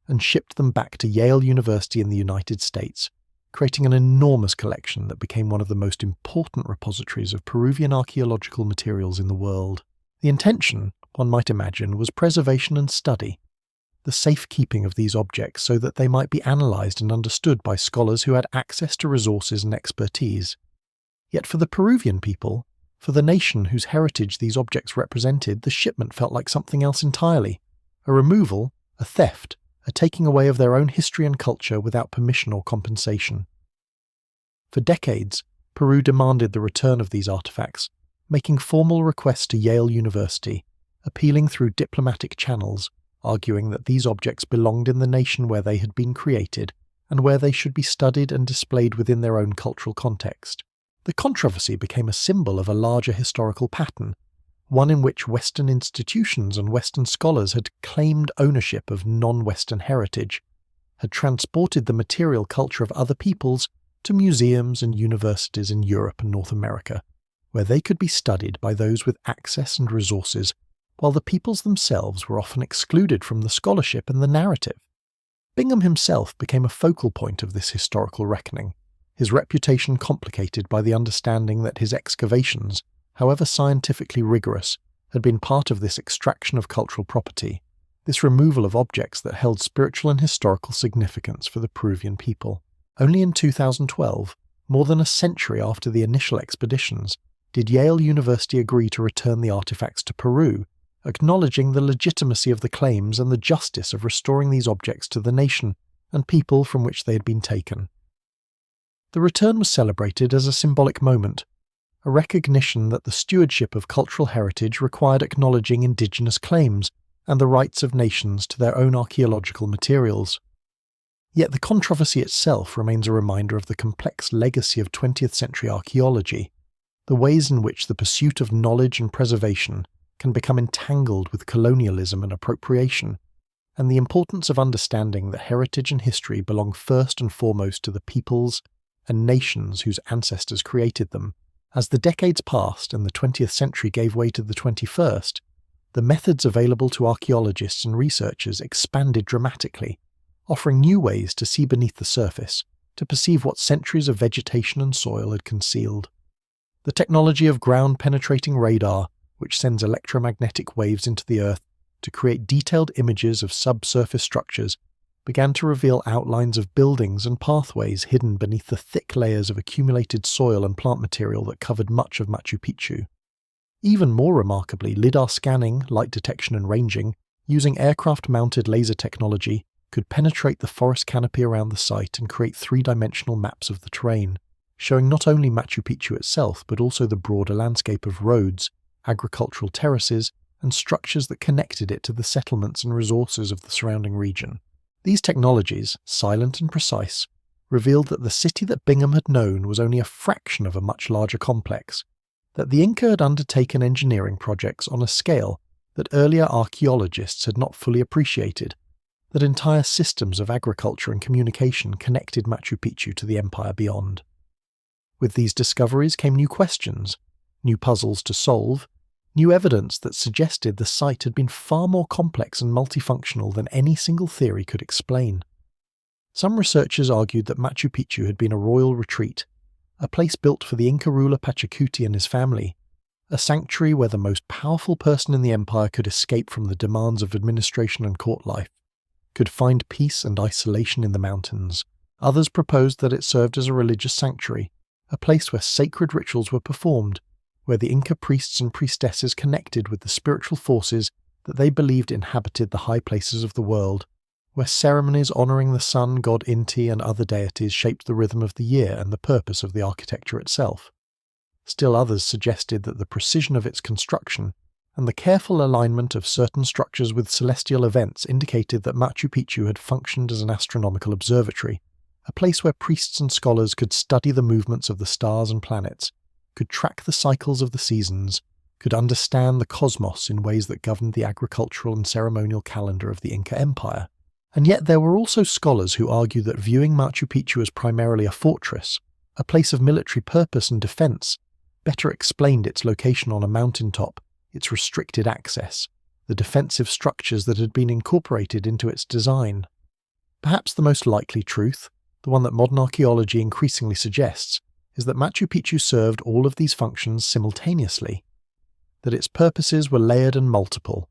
and shipped them back to Yale University in the United States, creating an enormous collection that became one of the most important repositories of Peruvian archaeological materials in the world. The intention, one might imagine, was preservation and study, the safekeeping of these objects so that they might be analysed and understood by scholars who had access to resources and expertise. Yet for the Peruvian people, for the nation whose heritage these objects represented, the shipment felt like something else entirely: a removal, a theft, a taking away of their own history and culture without permission or compensation. For decades, Peru demanded the return of these artifacts, making formal requests to Yale University, appealing through diplomatic channels, arguing that these objects belonged in the nation where they had been created and where they should be studied and displayed within their own cultural context. The controversy became a symbol of a larger historical pattern, one in which Western institutions and Western scholars had claimed ownership of non-Western heritage, had transported the material culture of other peoples to museums and universities in Europe and North America, where they could be studied by those with access and resources, while the peoples themselves were often excluded from the scholarship and the narrative. Bingham himself became a focal point of this historical reckoning, his reputation complicated by the understanding that his excavations, however scientifically rigorous, had been part of this extraction of cultural property, this removal of objects that held spiritual and historical significance for the Peruvian people. Only in 2012, more than a century after the initial expeditions, did Yale University agree to return the artifacts to Peru, acknowledging the legitimacy of the claims and the justice of restoring these objects to the nation and people from which they had been taken. The return was celebrated as a symbolic moment, a recognition that the stewardship of cultural heritage required acknowledging indigenous claims and the rights of nations to their own archaeological materials. Yet the controversy itself remains a reminder of the complex legacy of 20th century archaeology, the ways in which the pursuit of knowledge and preservation can become entangled with colonialism and appropriation, and the importance of understanding that heritage and history belong first and foremost to the peoples and nations whose ancestors created them. As the decades passed and the 20th century gave way to the 21st, the methods available to archaeologists and researchers expanded dramatically, offering new ways to see beneath the surface, to perceive what centuries of vegetation and soil had concealed. The technology of ground-penetrating radar, which sends electromagnetic waves into the earth to create detailed images of subsurface structures, began to reveal outlines of buildings and pathways hidden beneath the thick layers of accumulated soil and plant material that covered much of Machu Picchu. Even more remarkably, lidar scanning, light detection and ranging, using aircraft-mounted laser technology, could penetrate the forest canopy around the site and create three-dimensional maps of the terrain, showing not only Machu Picchu itself but also the broader landscape of roads, agricultural terraces, and structures that connected it to the settlements and resources of the surrounding region. These technologies, silent and precise, revealed that the city that Bingham had known was only a fraction of a much larger complex, that the Inca had undertaken engineering projects on a scale that earlier archaeologists had not fully appreciated, that entire systems of agriculture and communication connected Machu Picchu to the empire beyond. With these discoveries came new questions, new puzzles to solve, new evidence that suggested the site had been far more complex and multifunctional than any single theory could explain. Some researchers argued that Machu Picchu had been a royal retreat, a place built for the Inca ruler Pachacuti and his family, a sanctuary where the most powerful person in the empire could escape from the demands of administration and court life, could find peace and isolation in the mountains. Others proposed that it served as a religious sanctuary, a place where sacred rituals were performed, where the Inca priests and priestesses connected with the spiritual forces that they believed inhabited the high places of the world, where ceremonies honouring the sun god Inti and other deities shaped the rhythm of the year and the purpose of the architecture itself. Still others suggested that the precision of its construction and the careful alignment of certain structures with celestial events indicated that Machu Picchu had functioned as an astronomical observatory, a place where priests and scholars could study the movements of the stars and planets, could track the cycles of the seasons, could understand the cosmos in ways that governed the agricultural and ceremonial calendar of the Inca Empire. And yet there were also scholars who argued that viewing Machu Picchu as primarily a fortress, a place of military purpose and defense, better explained its location on a mountaintop, its restricted access, the defensive structures that had been incorporated into its design. Perhaps the most likely truth, the one that modern archaeology increasingly suggests, is that Machu Picchu served all of these functions simultaneously, that its purposes were layered and multiple,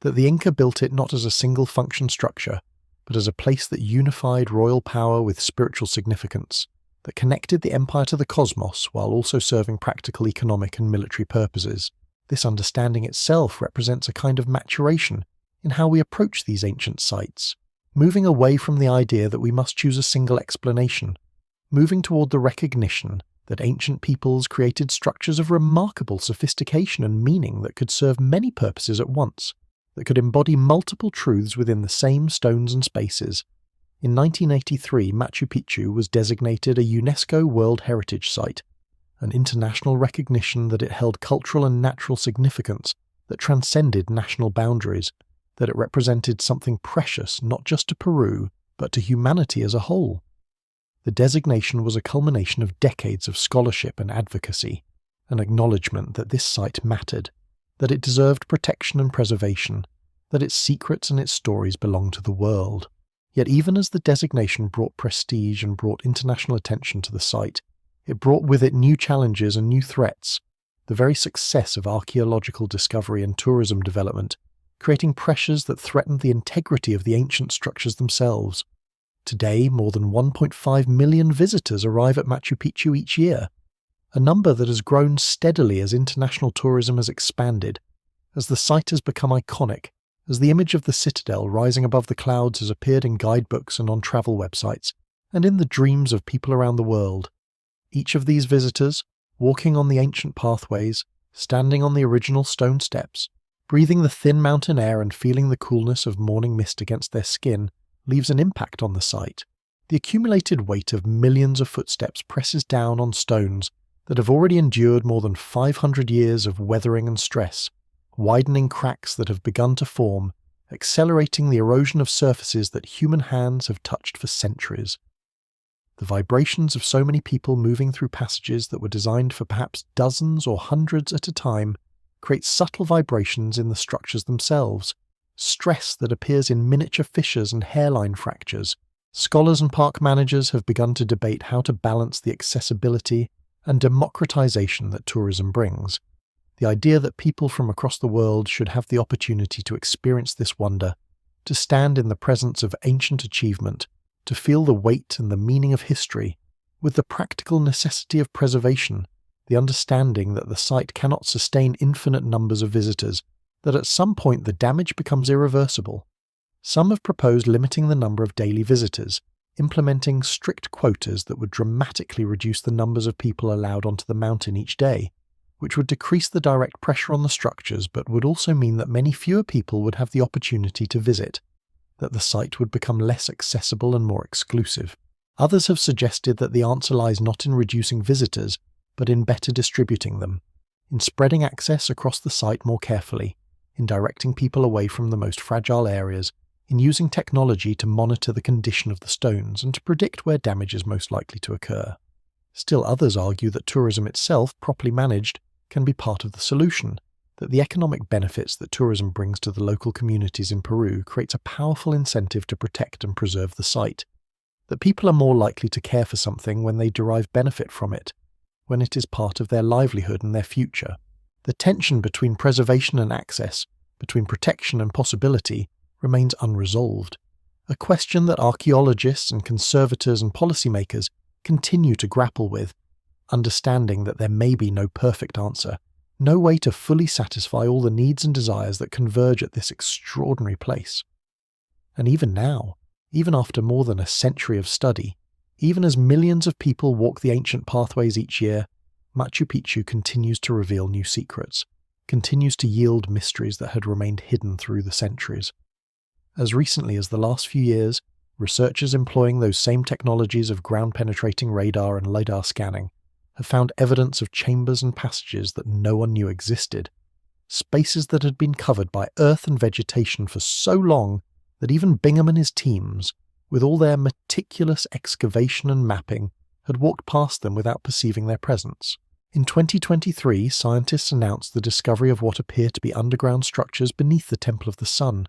that the Inca built it not as a single-function structure, but as a place that unified royal power with spiritual significance, that connected the empire to the cosmos while also serving practical economic and military purposes. This understanding itself represents a kind of maturation in how we approach these ancient sites, moving away from the idea that we must choose a single explanation, moving toward the recognition that ancient peoples created structures of remarkable sophistication and meaning that could serve many purposes at once, that could embody multiple truths within the same stones and spaces. In 1983, Machu Picchu was designated a UNESCO World Heritage Site, an international recognition that it held cultural and natural significance that transcended national boundaries, that it represented something precious not just to Peru, but to humanity as a whole. The designation was a culmination of decades of scholarship and advocacy, an acknowledgement that this site mattered, that it deserved protection and preservation, that its secrets and its stories belonged to the world. Yet even as the designation brought prestige and brought international attention to the site, it brought with it new challenges and new threats, the very success of archaeological discovery and tourism development, creating pressures that threatened the integrity of the ancient structures themselves. Today, more than 1.5 million visitors arrive at Machu Picchu each year, a number that has grown steadily as international tourism has expanded, as the site has become iconic, as the image of the citadel rising above the clouds has appeared in guidebooks and on travel websites, and in the dreams of people around the world. Each of these visitors, walking on the ancient pathways, standing on the original stone steps, breathing the thin mountain air and feeling the coolness of morning mist against their skin, leaves an impact on the site. The accumulated weight of millions of footsteps presses down on stones that have already endured more than 500 years of weathering and stress, widening cracks that have begun to form, accelerating the erosion of surfaces that human hands have touched for centuries. The vibrations of so many people moving through passages that were designed for perhaps dozens or hundreds at a time create subtle vibrations in the structures themselves, stress that appears in miniature fissures and hairline fractures. Scholars and park managers have begun to debate how to balance the accessibility and democratization that tourism brings. The idea that people from across the world should have the opportunity to experience this wonder, to stand in the presence of ancient achievement, to feel the weight and the meaning of history, with the practical necessity of preservation, the understanding that the site cannot sustain infinite numbers of visitors, that at some point the damage becomes irreversible. Some have proposed limiting the number of daily visitors, implementing strict quotas that would dramatically reduce the numbers of people allowed onto the mountain each day, which would decrease the direct pressure on the structures but would also mean that many fewer people would have the opportunity to visit, that the site would become less accessible and more exclusive. Others have suggested that the answer lies not in reducing visitors, but in better distributing them, in spreading access across the site more carefully, in directing people away from the most fragile areas, in using technology to monitor the condition of the stones and to predict where damage is most likely to occur. Still others argue that tourism itself, properly managed, can be part of the solution, that the economic benefits that tourism brings to the local communities in Peru creates a powerful incentive to protect and preserve the site, that people are more likely to care for something when they derive benefit from it, when it is part of their livelihood and their future. The tension between preservation and access, between protection and possibility, remains unresolved. A question that archaeologists and conservators and policymakers continue to grapple with, understanding that there may be no perfect answer, no way to fully satisfy all the needs and desires that converge at this extraordinary place. And even now, even after more than a century of study, even as millions of people walk the ancient pathways each year, Machu Picchu continues to reveal new secrets, continues to yield mysteries that had remained hidden through the centuries. As recently as the last few years, researchers employing those same technologies of ground-penetrating radar and LiDAR scanning have found evidence of chambers and passages that no one knew existed, spaces that had been covered by earth and vegetation for so long that even Bingham and his teams, with all their meticulous excavation and mapping, had walked past them without perceiving their presence. In 2023, scientists announced the discovery of what appear to be underground structures beneath the Temple of the Sun,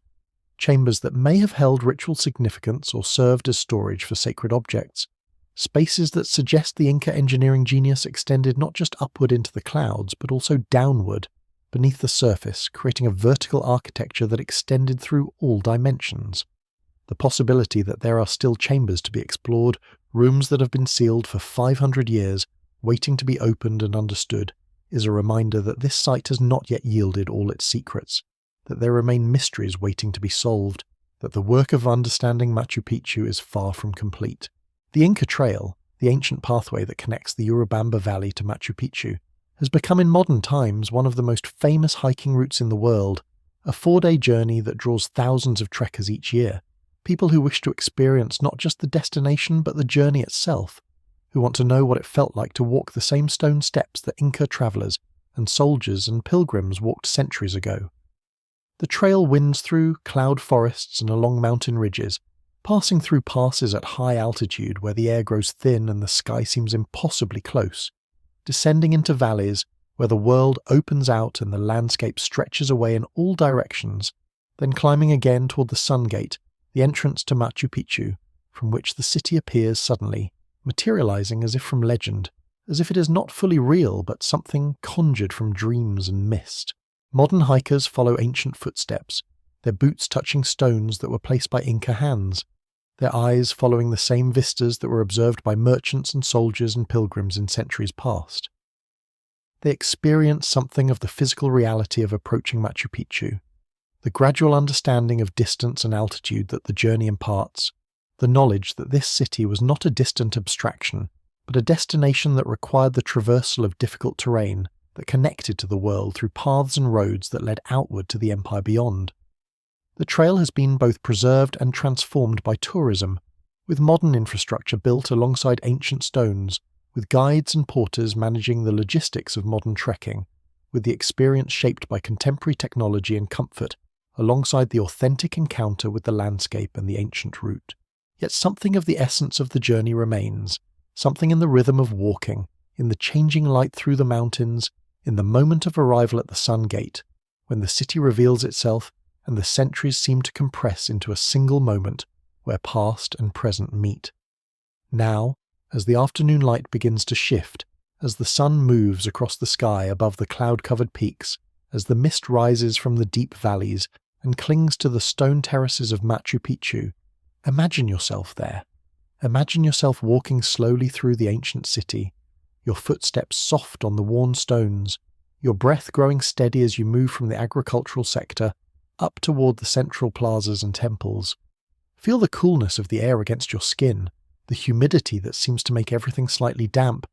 chambers that may have held ritual significance or served as storage for sacred objects, spaces that suggest the Inca engineering genius extended not just upward into the clouds, but also downward, beneath the surface, creating a vertical architecture that extended through all dimensions. The possibility that there are still chambers to be explored, rooms that have been sealed for 500 years, waiting to be opened and understood, is a reminder that this site has not yet yielded all its secrets, that there remain mysteries waiting to be solved, that the work of understanding Machu Picchu is far from complete. The Inca Trail, the ancient pathway that connects the Urubamba Valley to Machu Picchu, has become in modern times one of the most famous hiking routes in the world, a 4-day journey that draws thousands of trekkers each year, people who wish to experience not just the destination but the journey itself, who want to know what it felt like to walk the same stone steps that Inca travelers and soldiers and pilgrims walked centuries ago. The trail winds through cloud forests and along mountain ridges, passing through passes at high altitude where the air grows thin and the sky seems impossibly close, descending into valleys where the world opens out and the landscape stretches away in all directions, then climbing again toward the Sun Gate, the entrance to Machu Picchu, from which the city appears suddenly, materializing as if from legend, as if it is not fully real but something conjured from dreams and mist. Modern hikers follow ancient footsteps, their boots touching stones that were placed by Inca hands, their eyes following the same vistas that were observed by merchants and soldiers and pilgrims in centuries past. They experience something of the physical reality of approaching Machu Picchu, the gradual understanding of distance and altitude that the journey imparts, the knowledge that this city was not a distant abstraction, but a destination that required the traversal of difficult terrain that connected to the world through paths and roads that led outward to the empire beyond. The trail has been both preserved and transformed by tourism, with modern infrastructure built alongside ancient stones, with guides and porters managing the logistics of modern trekking, with the experience shaped by contemporary technology and comfort, alongside the authentic encounter with the landscape and the ancient route. Yet something of the essence of the journey remains, something in the rhythm of walking, in the changing light through the mountains, in the moment of arrival at the Sun Gate, when the city reveals itself and the centuries seem to compress into a single moment where past and present meet. Now, as the afternoon light begins to shift, as the sun moves across the sky above the cloud-covered peaks, as the mist rises from the deep valleys and clings to the stone terraces of Machu Picchu, imagine yourself there. Imagine yourself walking slowly through the ancient city, your footsteps soft on the worn stones, your breath growing steady as you move from the agricultural sector up toward the central plazas and temples. Feel the coolness of the air against your skin, the humidity that seems to make everything slightly damp,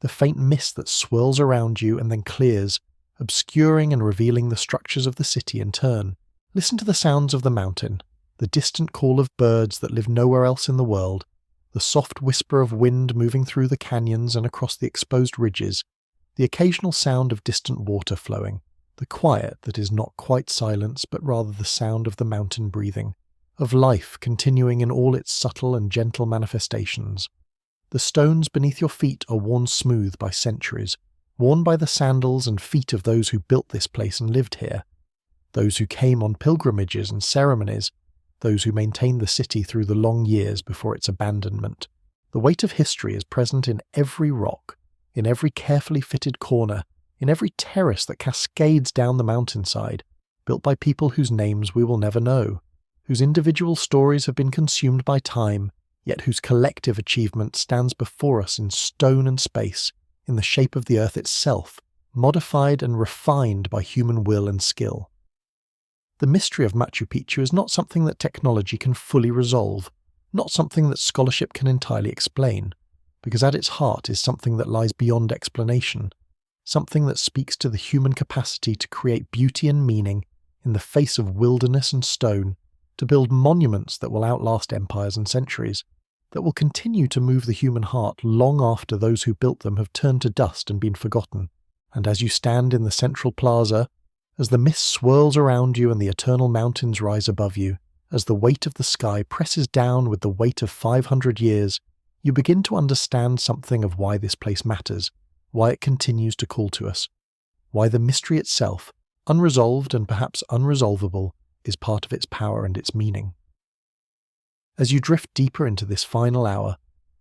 the faint mist that swirls around you and then clears, obscuring and revealing the structures of the city in turn. Listen to the sounds of the mountain, the distant call of birds that live nowhere else in the world, the soft whisper of wind moving through the canyons and across the exposed ridges, the occasional sound of distant water flowing, the quiet that is not quite silence but rather the sound of the mountain breathing, of life continuing in all its subtle and gentle manifestations. The stones beneath your feet are worn smooth by centuries, worn by the sandals and feet of those who built this place and lived here, those who came on pilgrimages and ceremonies, those who maintained the city through the long years before its abandonment. The weight of history is present in every rock, in every carefully fitted corner, in every terrace that cascades down the mountainside, built by people whose names we will never know, whose individual stories have been consumed by time, yet whose collective achievement stands before us in stone and space, in the shape of the earth itself, modified and refined by human will and skill. The mystery of Machu Picchu is not something that technology can fully resolve, not something that scholarship can entirely explain, because at its heart is something that lies beyond explanation, something that speaks to the human capacity to create beauty and meaning in the face of wilderness and stone, to build monuments that will outlast empires and centuries, that will continue to move the human heart long after those who built them have turned to dust and been forgotten. And as you stand in the central plaza, as the mist swirls around you and the eternal mountains rise above you, as the weight of the sky presses down with the weight of 500 years, you begin to understand something of why this place matters, why it continues to call to us, why the mystery itself, unresolved and perhaps unresolvable, is part of its power and its meaning. As you drift deeper into this final hour,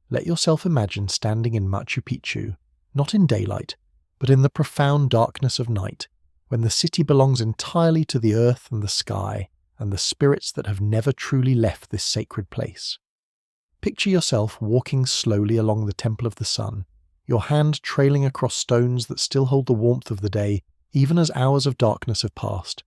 let yourself imagine standing in Machu Picchu, not in daylight, but in the profound darkness of night, when the city belongs entirely to the earth and the sky and the spirits that have never truly left this sacred place. Picture yourself walking slowly along the Temple of the Sun, your hand trailing across stones that still hold the warmth of the day even as hours of darkness have passed,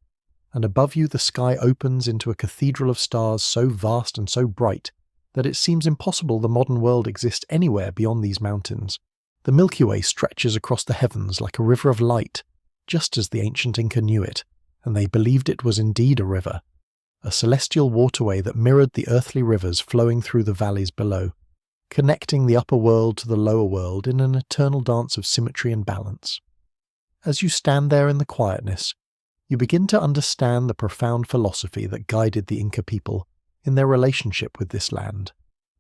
and above you the sky opens into a cathedral of stars so vast and so bright that it seems impossible the modern world exists anywhere beyond these mountains. The Milky Way stretches across the heavens like a river of light, just as the ancient Inca knew it, and they believed it was indeed a river, a celestial waterway that mirrored the earthly rivers flowing through the valleys below, connecting the upper world to the lower world in an eternal dance of symmetry and balance. As you stand there in the quietness, you begin to understand the profound philosophy that guided the Inca people in their relationship with this land,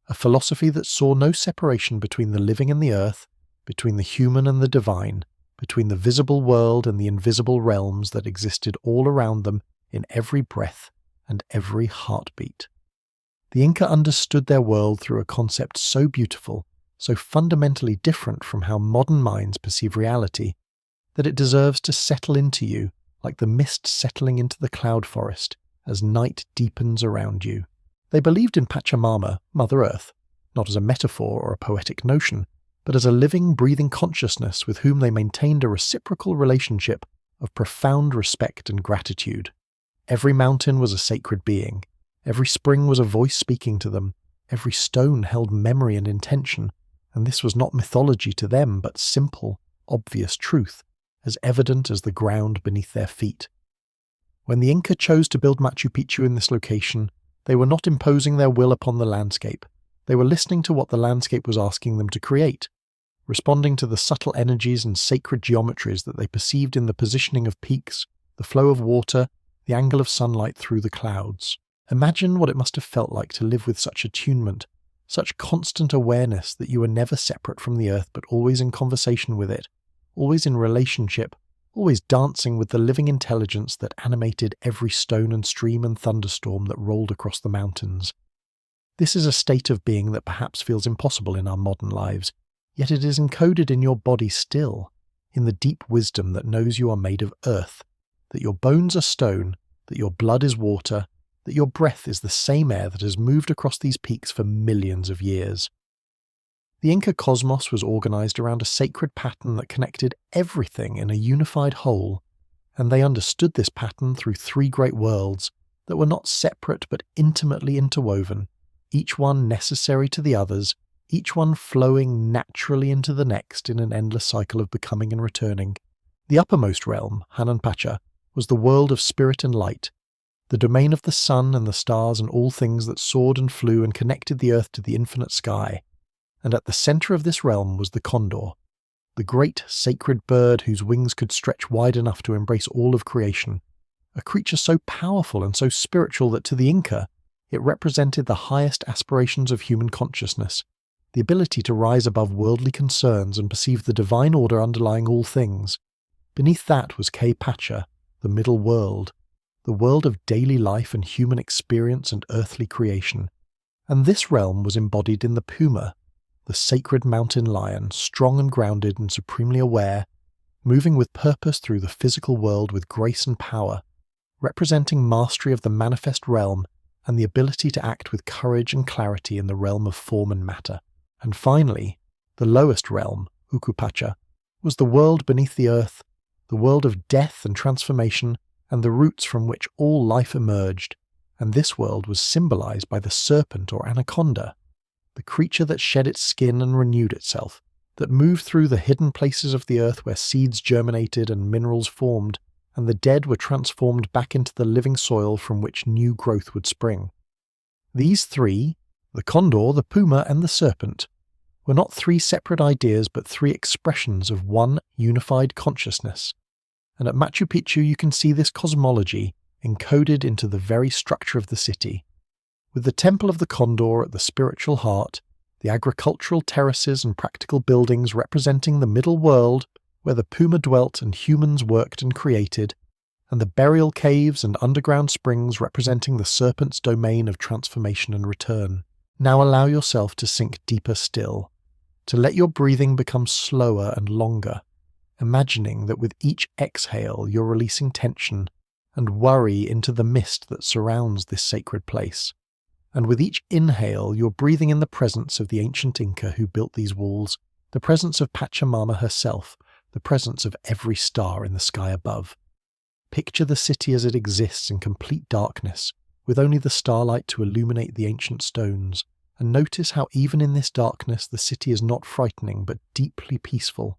a philosophy that saw no separation between the living and the earth, between the human and the divine, between the visible world and the invisible realms that existed all around them in every breath and every heartbeat. The Inca understood their world through a concept so beautiful, so fundamentally different from how modern minds perceive reality, that it deserves to settle into you like the mist settling into the cloud forest as night deepens around you. They believed in Pachamama, Mother Earth, not as a metaphor or a poetic notion, but as a living, breathing consciousness with whom they maintained a reciprocal relationship of profound respect and gratitude. Every mountain was a sacred being. Every spring was a voice speaking to them. Every stone held memory and intention, and this was not mythology to them, but simple, obvious truth, as evident as the ground beneath their feet. When the Inca chose to build Machu Picchu in this location, they were not imposing their will upon the landscape. They were listening to what the landscape was asking them to create, responding to the subtle energies and sacred geometries that they perceived in the positioning of peaks, the flow of water, the angle of sunlight through the clouds. Imagine what it must have felt like to live with such attunement, such constant awareness that you were never separate from the earth but always in conversation with it, always in relationship, always dancing with the living intelligence that animated every stone and stream and thunderstorm that rolled across the mountains. This is a state of being that perhaps feels impossible in our modern lives, yet it is encoded in your body still, in the deep wisdom that knows you are made of earth, that your bones are stone, that your blood is water, that your breath is the same air that has moved across these peaks for millions of years. The Inca cosmos was organized around a sacred pattern that connected everything in a unified whole, and they understood this pattern through three great worlds that were not separate but intimately interwoven, each one necessary to the others, each one flowing naturally into the next in an endless cycle of becoming and returning. The uppermost realm, Hanan Pacha, was the world of spirit and light, the domain of the sun and the stars and all things that soared and flew and connected the earth to the infinite sky. And at the center of this realm was the condor, the great sacred bird whose wings could stretch wide enough to embrace all of creation, a creature so powerful and so spiritual that to the Inca, it represented the highest aspirations of human consciousness, the ability to rise above worldly concerns and perceive the divine order underlying all things. Beneath that was K Pacha, the middle world, the world of daily life and human experience and earthly creation. And this realm was embodied in the puma, the sacred mountain lion, strong and grounded and supremely aware, moving with purpose through the physical world with grace and power, representing mastery of the manifest realm and the ability to act with courage and clarity in the realm of form and matter. And finally, the lowest realm, Ukupacha, was the world beneath the earth, the world of death and transformation, and the roots from which all life emerged, and this world was symbolized by the serpent or anaconda, the creature that shed its skin and renewed itself, that moved through the hidden places of the earth where seeds germinated and minerals formed, and the dead were transformed back into the living soil from which new growth would spring. These three, the condor, the puma, and the serpent, were not three separate ideas but three expressions of one unified consciousness. And at Machu Picchu you can see this cosmology encoded into the very structure of the city, with the Temple of the Condor at the spiritual heart, the agricultural terraces and practical buildings representing the middle world where the puma dwelt and humans worked and created, and the burial caves and underground springs representing the serpent's domain of transformation and return. Now allow yourself to sink deeper still, to let your breathing become slower and longer, imagining that with each exhale you're releasing tension and worry into the mist that surrounds this sacred place. And with each inhale you're breathing in the presence of the ancient Inca who built these walls, the presence of Pachamama herself, the presence of every star in the sky above. Picture the city as it exists in complete darkness, with only the starlight to illuminate the ancient stones, and notice how even in this darkness the city is not frightening but deeply peaceful,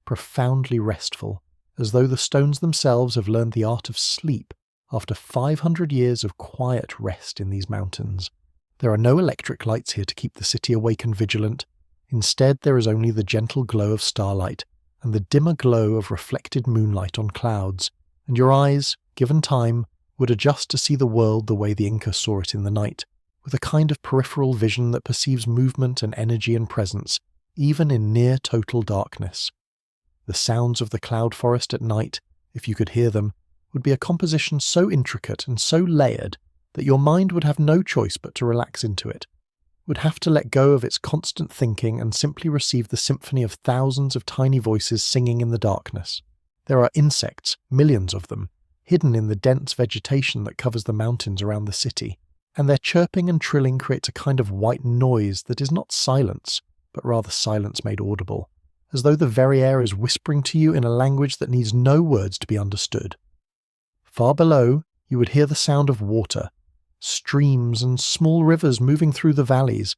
profoundly restful, as though the stones themselves have learned the art of sleep after 500 years of quiet rest in these mountains. There are no electric lights here to keep the city awake and vigilant. Instead, there is only the gentle glow of starlight and the dimmer glow of reflected moonlight on clouds, and your eyes, given time, would adjust to see the world the way the Inca saw it in the night, with a kind of peripheral vision that perceives movement and energy and presence, even in near total darkness. The sounds of the cloud forest at night, if you could hear them, would be a composition so intricate and so layered that your mind would have no choice but to relax into it, would have to let go of its constant thinking and simply receive the symphony of thousands of tiny voices singing in the darkness. There are insects, millions of them, hidden in the dense vegetation that covers the mountains around the city, and their chirping and trilling creates a kind of white noise that is not silence, but rather silence made audible, as though the very air is whispering to you in a language that needs no words to be understood. Far below, you would hear the sound of water, streams and small rivers moving through the valleys,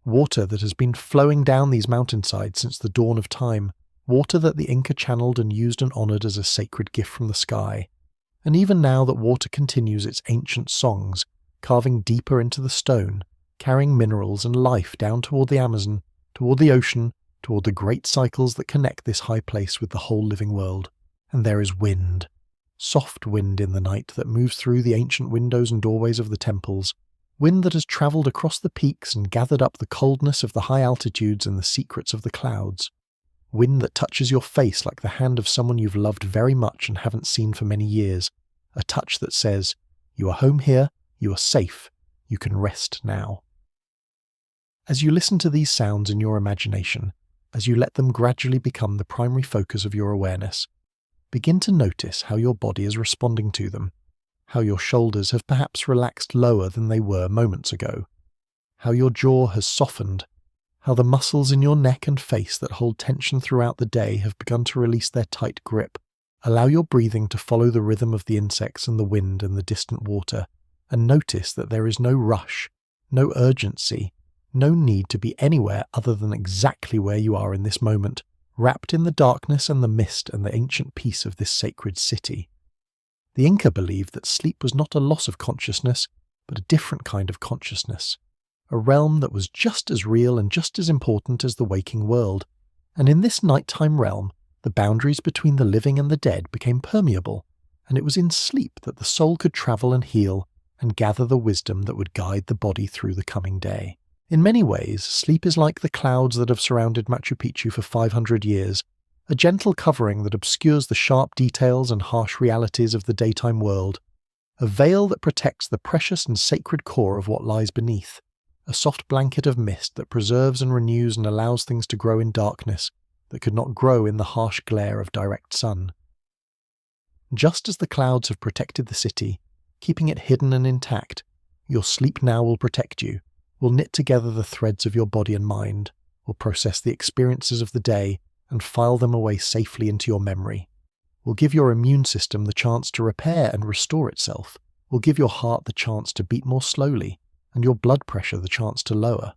water that has been flowing down these mountainsides since the dawn of time, water that the Inca channeled and used and honoured as a sacred gift from the sky. And even now that water continues its ancient songs, carving deeper into the stone, carrying minerals and life down toward the Amazon, toward the ocean, toward the great cycles that connect this high place with the whole living world. And there is wind. Soft wind in the night that moves through the ancient windows and doorways of the temples, wind that has travelled across the peaks and gathered up the coldness of the high altitudes and the secrets of the clouds. Wind that touches your face like the hand of someone you've loved very much and haven't seen for many years, a touch that says, "You are home here, you are safe, you can rest now." As you listen to these sounds in your imagination, as you let them gradually become the primary focus of your awareness, begin to notice how your body is responding to them, how your shoulders have perhaps relaxed lower than they were moments ago, how your jaw has softened, how the muscles in your neck and face that hold tension throughout the day have begun to release their tight grip. Allow your breathing to follow the rhythm of the insects and the wind and the distant water, and notice that there is no rush, no urgency, no need to be anywhere other than exactly where you are in this moment, wrapped in the darkness and the mist and the ancient peace of this sacred city. The Inca believed that sleep was not a loss of consciousness, but a different kind of consciousness, a realm that was just as real and just as important as the waking world. And in this nighttime realm, the boundaries between the living and the dead became permeable, and it was in sleep that the soul could travel and heal and gather the wisdom that would guide the body through the coming day. In many ways, sleep is like the clouds that have surrounded Machu Picchu for 500 years, a gentle covering that obscures the sharp details and harsh realities of the daytime world, a veil that protects the precious and sacred core of what lies beneath. a soft blanket of mist that preserves and renews and allows things to grow in darkness that could not grow in the harsh glare of direct sun. Just as the clouds have protected the city, keeping it hidden and intact, your sleep now will protect you, will knit together the threads of your body and mind, will process the experiences of the day and file them away safely into your memory, will give your immune system the chance to repair and restore itself, will give your heart the chance to beat more slowly, and your blood pressure the chance to lower,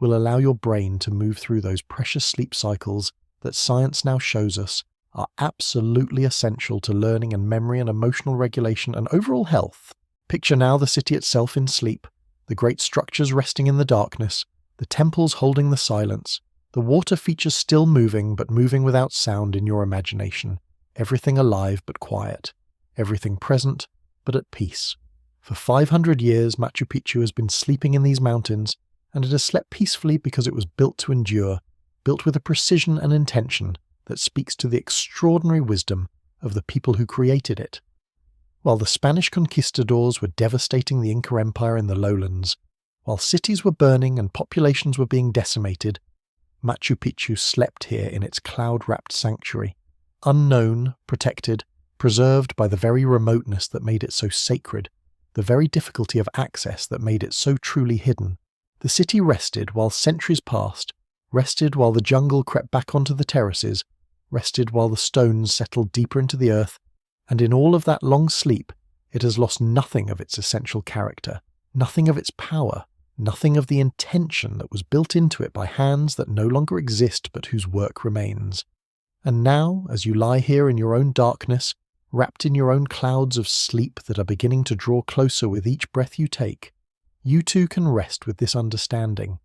will allow your brain to move through those precious sleep cycles that science now shows us are absolutely essential to learning and memory and emotional regulation and overall health. Picture now the city itself in sleep, the great structures resting in the darkness, the temples holding the silence, the water features still moving but moving without sound in your imagination, everything alive but quiet, everything present but at peace. For 500 years, Machu Picchu has been sleeping in these mountains, and it has slept peacefully because it was built to endure, built with a precision and intention that speaks to the extraordinary wisdom of the people who created it. While the Spanish conquistadors were devastating the Inca Empire in the lowlands, while cities were burning and populations were being decimated, Machu Picchu slept here in its cloud-wrapped sanctuary, unknown, protected, preserved by the very remoteness that made it so sacred, the very difficulty of access that made it so truly hidden. The city rested while centuries passed, rested while the jungle crept back onto the terraces, rested while the stones settled deeper into the earth, and in all of that long sleep, it has lost nothing of its essential character, nothing of its power, nothing of the intention that was built into it by hands that no longer exist but whose work remains. And now, as you lie here in your own darkness, wrapped in your own clouds of sleep that are beginning to draw closer with each breath you take, you too can rest with this understanding,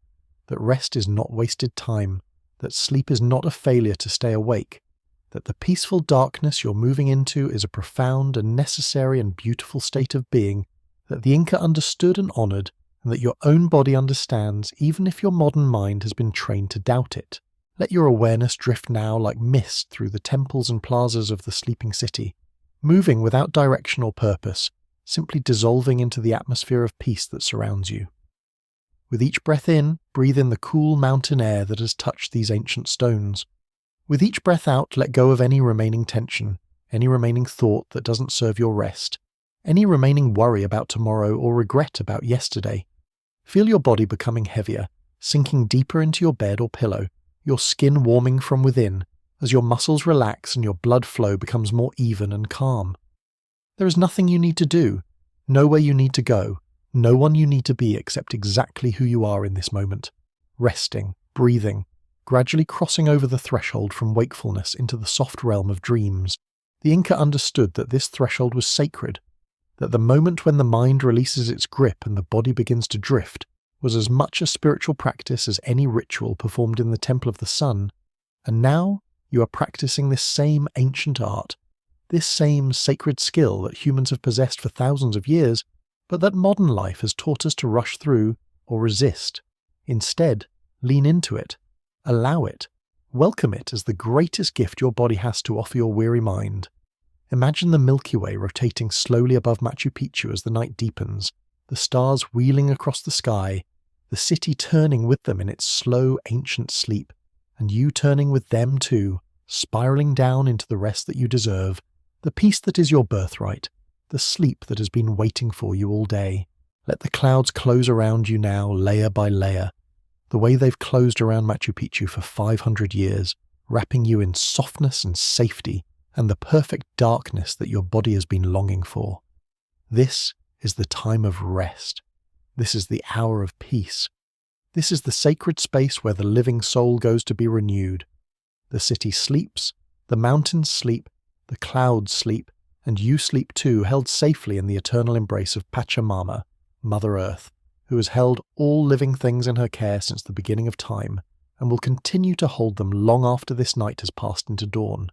that rest is not wasted time, that sleep is not a failure to stay awake, that the peaceful darkness you're moving into is a profound and necessary and beautiful state of being that the Inca understood and honoured, and that your own body understands even if your modern mind has been trained to doubt it. Let your awareness drift now like mist through the temples and plazas of the sleeping city, moving without direction or purpose, simply dissolving into the atmosphere of peace that surrounds you. With each breath in, breathe in the cool mountain air that has touched these ancient stones. With each breath out, let go of any remaining tension, any remaining thought that doesn't serve your rest, any remaining worry about tomorrow or regret about yesterday. Feel your body becoming heavier, sinking deeper into your bed or pillow, your skin warming from within, as your muscles relax and your blood flow becomes more even and calm. There is nothing you need to do, nowhere you need to go, no one you need to be except exactly who you are in this moment, resting, breathing, gradually crossing over the threshold from wakefulness into the soft realm of dreams. The Inca understood that this threshold was sacred, that the moment when the mind releases its grip and the body begins to drift was as much a spiritual practice as any ritual performed in the Temple of the Sun, and now you are practicing this same ancient art, this same sacred skill that humans have possessed for thousands of years, but that modern life has taught us to rush through or resist. Instead, lean into it, allow it, welcome it as the greatest gift your body has to offer your weary mind. Imagine the Milky Way rotating slowly above Machu Picchu as the night deepens, the stars wheeling across the sky, the city turning with them in its slow ancient sleep, and you turning with them too, spiraling down into the rest that you deserve, the peace that is your birthright, the sleep that has been waiting for you all day. Let the clouds close around you now, layer by layer, the way they've closed around Machu Picchu for 500 years, wrapping you in softness and safety and the perfect darkness that your body has been longing for. This is the time of rest. This is the hour of peace. This is the sacred space where the living soul goes to be renewed. The city sleeps, the mountains sleep, the clouds sleep, and you sleep too, held safely in the eternal embrace of Pachamama, Mother Earth, who has held all living things in her care since the beginning of time, and will continue to hold them long after this night has passed into dawn.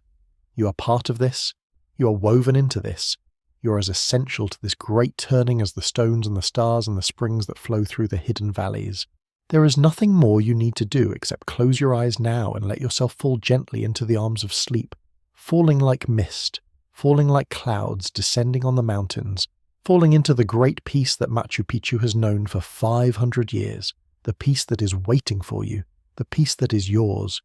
You are part of this, you are woven into this, you are as essential to this great turning as the stones and the stars and the springs that flow through the hidden valleys. There is nothing more you need to do except close your eyes now and let yourself fall gently into the arms of sleep, falling like mist, falling like clouds descending on the mountains, falling into the great peace that Machu Picchu has known for 500 years, the peace that is waiting for you, the peace that is yours.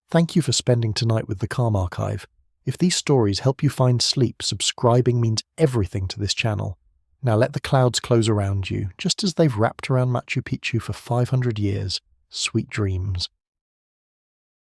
Thank you for spending tonight with the Calm Archive. If these stories help you find sleep, subscribing means everything to this channel. Now let the clouds close around you, just as they've wrapped around Machu Picchu for 500 years. Sweet dreams.